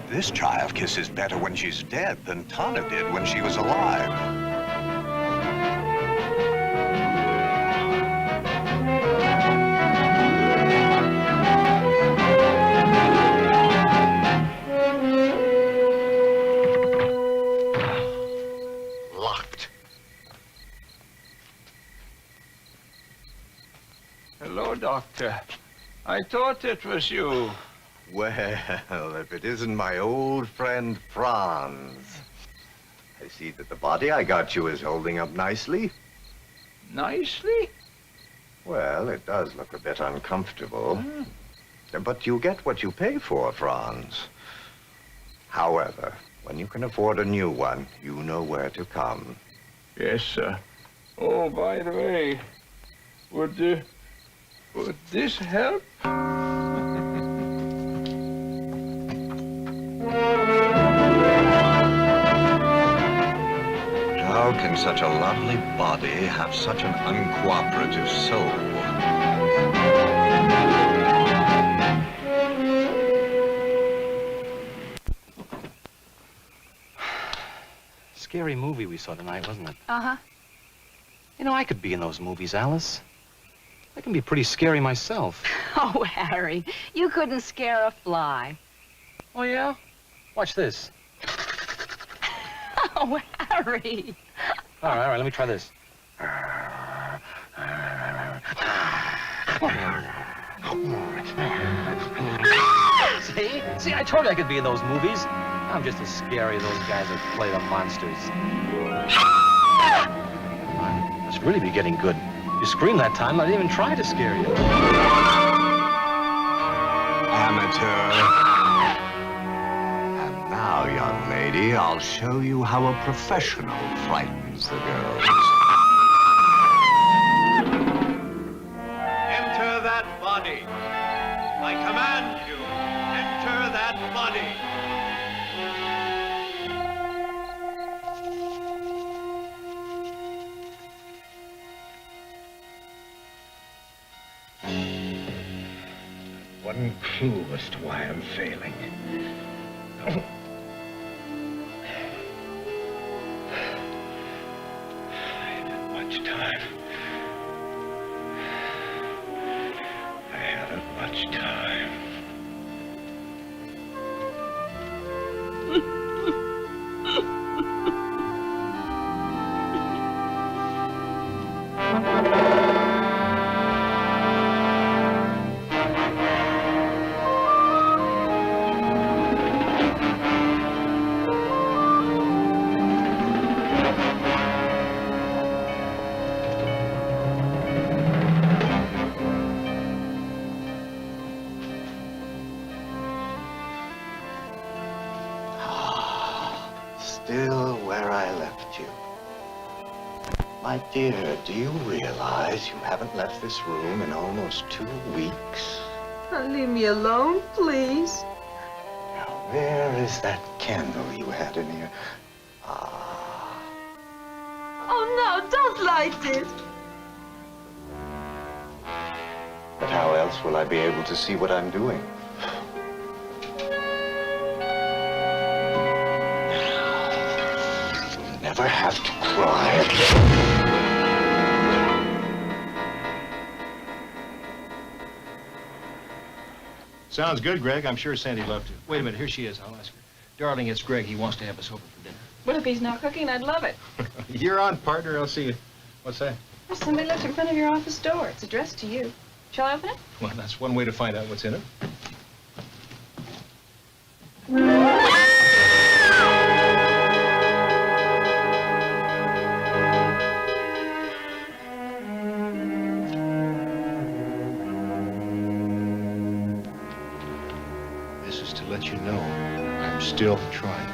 This child kisses better when she's dead than Tana did when she was alive. Locked. Hello, Doctor. I thought it was you. Well, if it isn't my old friend Franz. I see that the body I got you is holding up nicely. Nicely? Well, it does look a bit uncomfortable. But you get what you pay for, Franz. However, when you can afford a new one, you know where to come. Yes, sir. Oh, by the way, would this help? How can such a lovely body have such an uncooperative soul? Scary movie we saw tonight, wasn't it? Uh-huh. You know, I could be in those movies, Alice. I can be pretty scary myself. Oh, Harry, you couldn't scare a fly. Oh, yeah? Watch this. Oh, Harry. All right, let me try this. See, I told you I could be in those movies. I'm just as scary as those guys that play the monsters. I must really be getting good. You screamed that time, I didn't even try to scare you. Amateur. And now, young lady, I'll show you how a professional frightens the girls. Enter that body. I command you, enter that body. One clue as to why I'm failing. I haven't much time. I haven't much time. still where I left you. My dear, do you realize you haven't left this room in almost 2 weeks? Now leave me alone, please. Now, where is that candle you had in here? Oh, no, don't light it. But how else will I be able to see what I'm doing? You'll never have to cry again. Sounds good, Greg. I'm sure Sandy'd love to. Wait a minute, here she is. I'll ask her. Darling, it's Greg. He wants to have us over for dinner. Well, if he's not cooking, I'd love it. You're on, partner. I'll see you. What's that? There's somebody left in front of your office door. It's addressed to you. Shall I open it? Well, that's one way to find out what's in it. This is to let you know I'm still trying.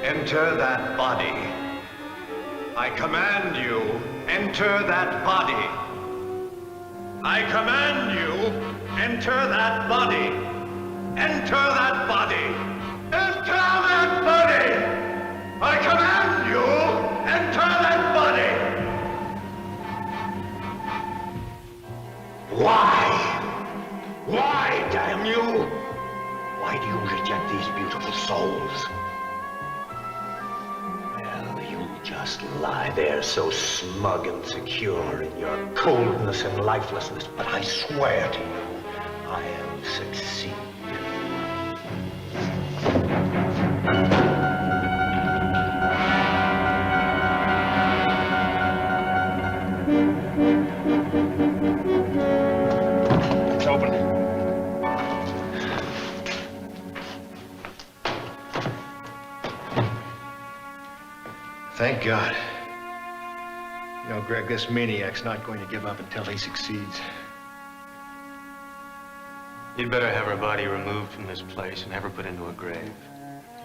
Enter that body. I command you, enter that body. I command you, enter that body. Enter that body. Enter that body! I command you, enter that body! Why? Why, damn you? Why do you reject these beautiful souls? Just lie there so smug and secure in your coldness and lifelessness. But I swear to you, I am succeed. It's open. Thank God. You know, Greg, this maniac's not going to give up until he succeeds. You'd better have her body removed from this place and have her put into a grave.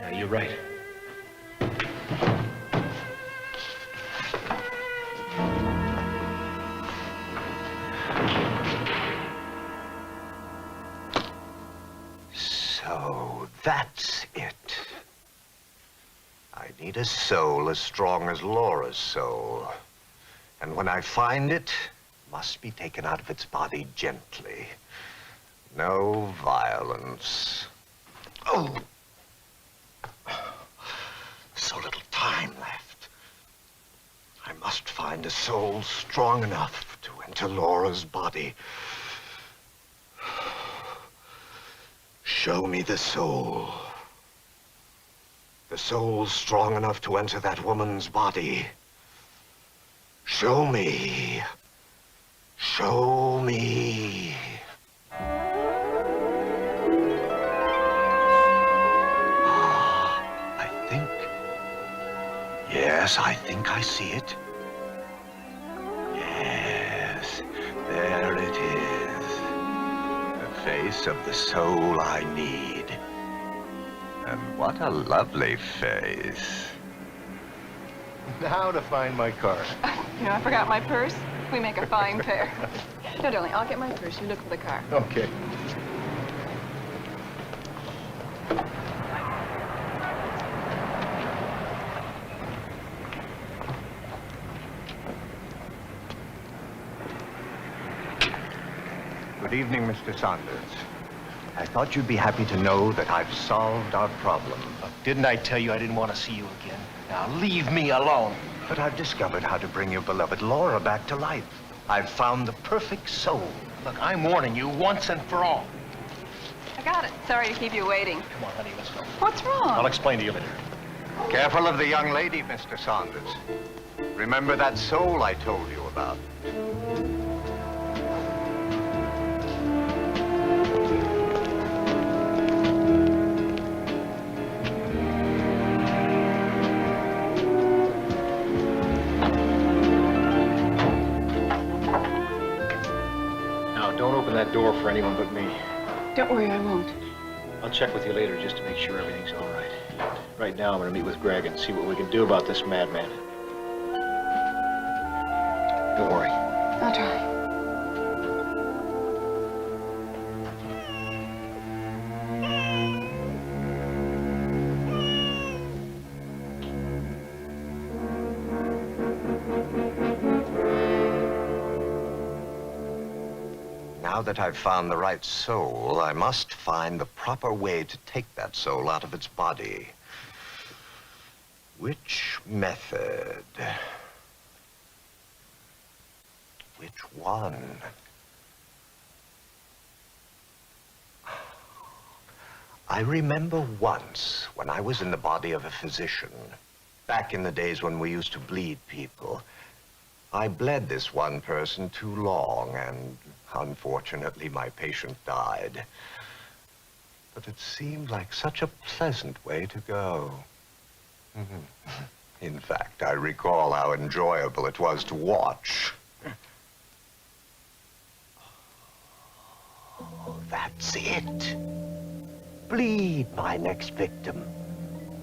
Yeah, you're right. So that's it. I need a soul as strong as Laura's soul. And when I find it, it must be taken out of its body gently. No violence. Oh! So little time left. I must find a soul strong enough to enter Laura's body. Show me the soul. The soul strong enough to enter that woman's body. Show me. Show me. Yes, I think I see it. Yes, there it is. The face of the soul I need. And what a lovely face. Now to find my car. You know, I forgot my purse. We make a fine pair. No, darling, I'll get my purse. You look for the car. Okay. Good evening, Mr. Saunders. I thought you'd be happy to know that I've solved our problem. Didn't I tell you I didn't want to see you again? Now leave me alone. But I've discovered how to bring your beloved Laura back to life. I've found the perfect soul. Look, I'm warning you once and for all. I got it. Sorry to keep you waiting. Come on, honey, let's go. What's wrong? I'll explain to you later. Careful of the young lady, Mr. Saunders. Remember that soul I told you about. check with you later just to make sure everything's all right. Right now, I'm going to meet with Greg and see what we can do about this madman. Don't worry. I'll try. Now that I've found the right soul, I must find the proper way to take that soul out of its body. Which method? Which one? I remember once when I was in the body of a physician, back in the days when we used to bleed people, I bled this one person too long, and unfortunately my patient died. But it seemed like such a pleasant way to go. In fact, I recall how enjoyable it was to watch. Oh, that's it. Bleed my next victim.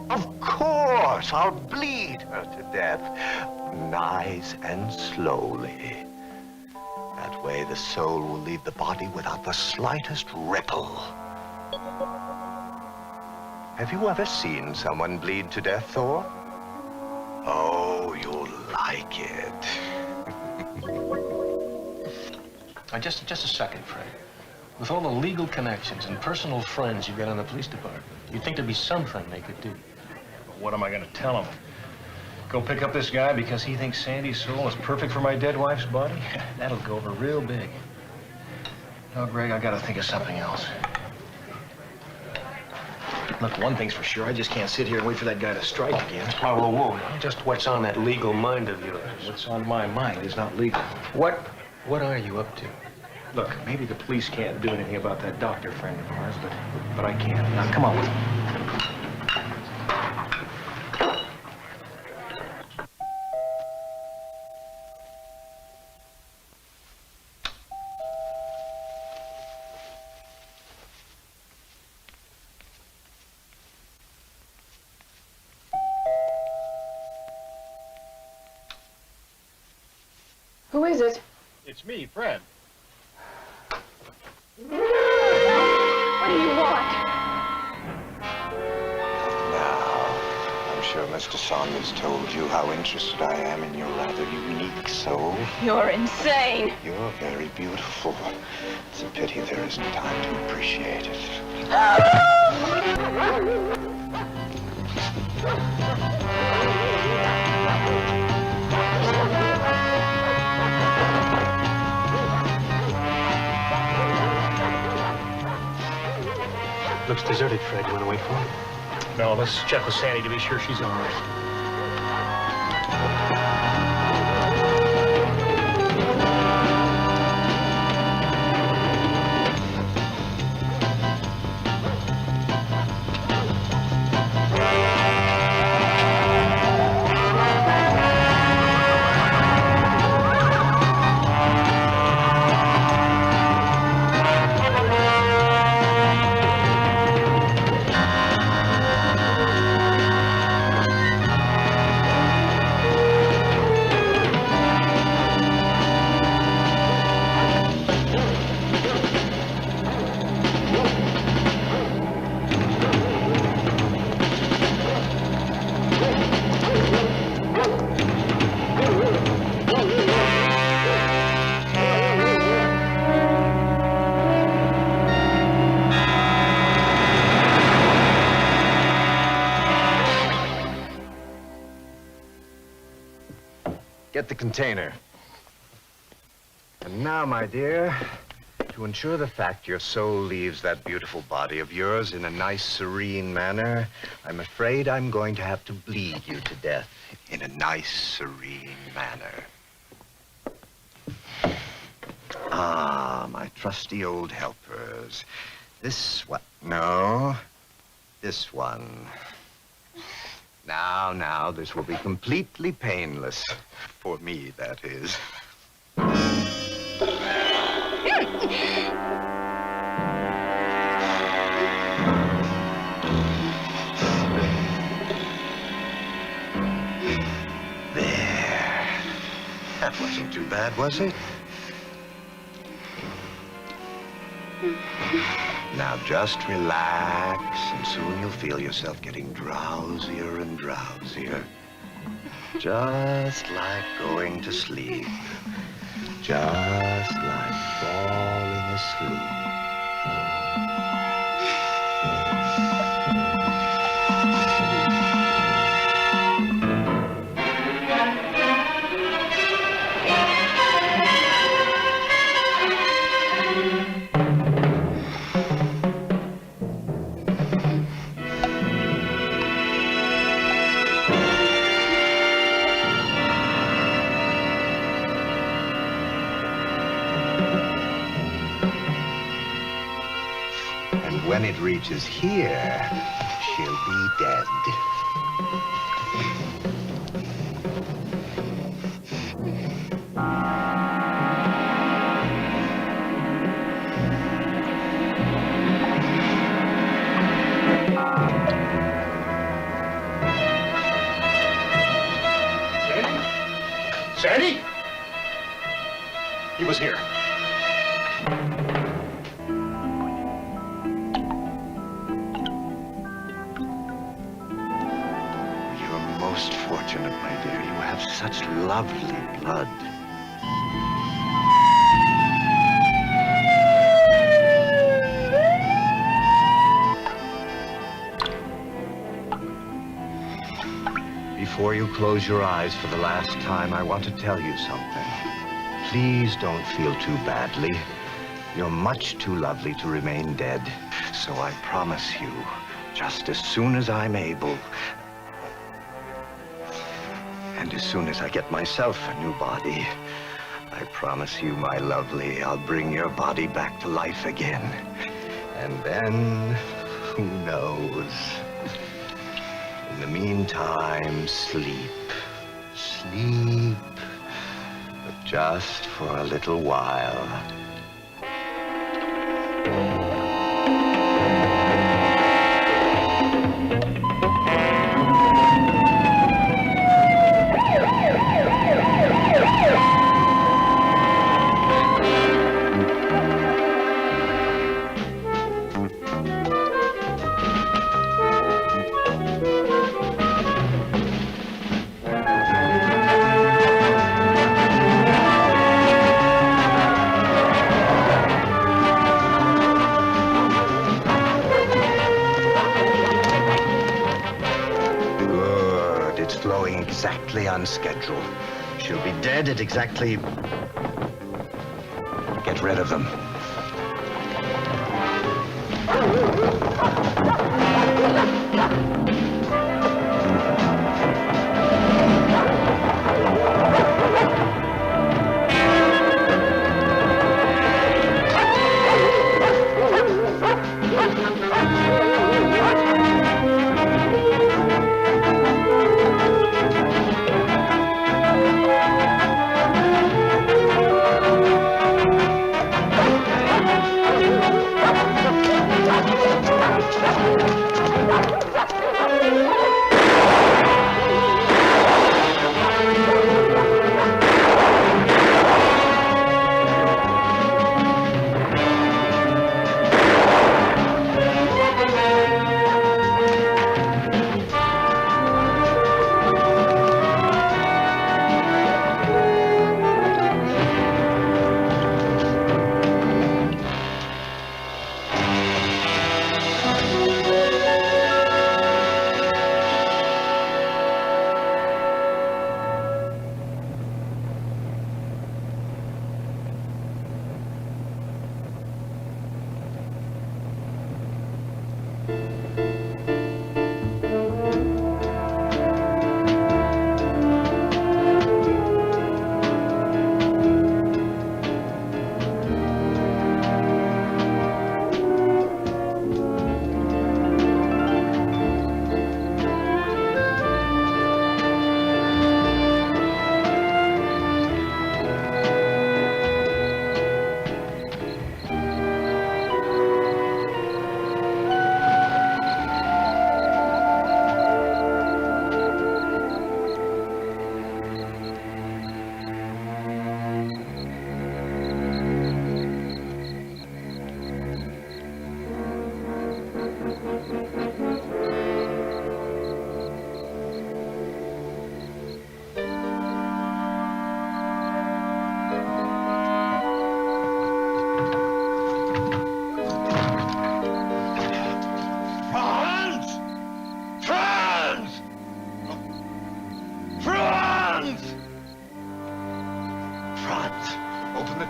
Of course, I'll bleed her to death. Nice and slowly. That way the soul will leave the body without the slightest ripple. Have you ever seen someone bleed to death, Thor? Oh, you'll like it. Just a second, Fred. With all the legal connections and personal friends you've got in the police department, you'd think there'd be something they could do. But what am I going to tell him? Go pick up this guy because he thinks Sandy's soul is perfect for my dead wife's body? That'll go over real big. No, Greg, I got to think of something else. Look, one thing's for sure. I just can't sit here and wait for that guy to strike again. Whoa, whoa. Just what's on that legal mind of yours? What's on my mind is not legal. What are you up to? Look, maybe the police can't do anything about that doctor friend of ours, but I can. Now, come on with me. Who is it? It's me, Fred. What do you want? Now, I'm sure Mr. Saunders told you how interested I am in your rather unique soul. You're insane. You're very beautiful. It's a pity there isn't time to appreciate it. Looks deserted, Fred. You want to wait for him? No, let's check with Sandy to be sure she's all right. Get the container. And now, my dear, to ensure the fact your soul leaves that beautiful body of yours in a nice, serene manner, I'm afraid I'm going to have to bleed you to death in a nice, serene manner. Ah, my trusty old helpers. This one. No, this one. Now, this will be completely painless. For me, that is. too bad, was it? Now just relax, and soon you'll feel yourself getting drowsier and drowsier. Just like going to sleep. Just like falling asleep. When it reaches here, she'll be dead. Sandy? He was here. Most fortunate, my dear. You have such lovely blood. Before you close your eyes for the last time, I want to tell you something. Please don't feel too badly. You're much too lovely to remain dead. So I promise you, just as soon as I'm able, and as soon as I get myself a new body, I promise you, my lovely, I'll bring your body back to life again. And then, who knows? In the meantime, sleep. Sleep. But just for a little while. Exactly on schedule. She'll be dead at exactly... Get rid of them.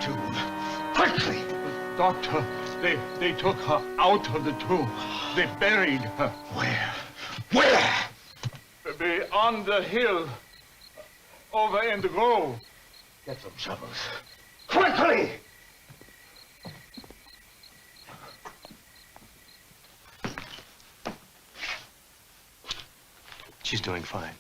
tomb. Quickly! Doctor, they took her out of the tomb. They buried her. Where? Where? Beyond the hill. Over in the grove. Get some shovels. Quickly! She's doing fine.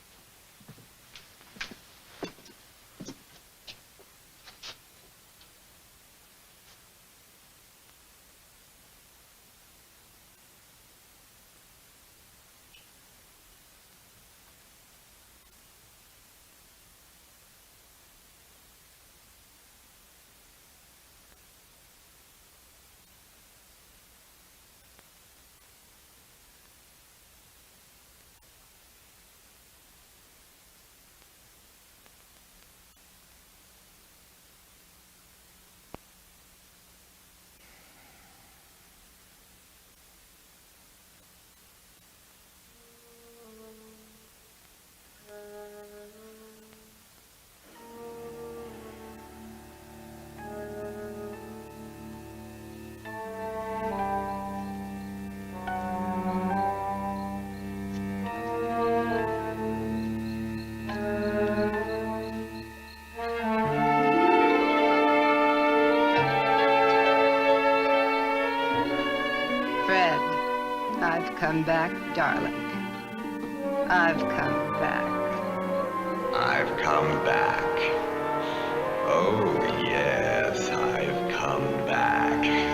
Fred, I've come back, darling. I've come back. I've come back. Oh, yes, I've come back.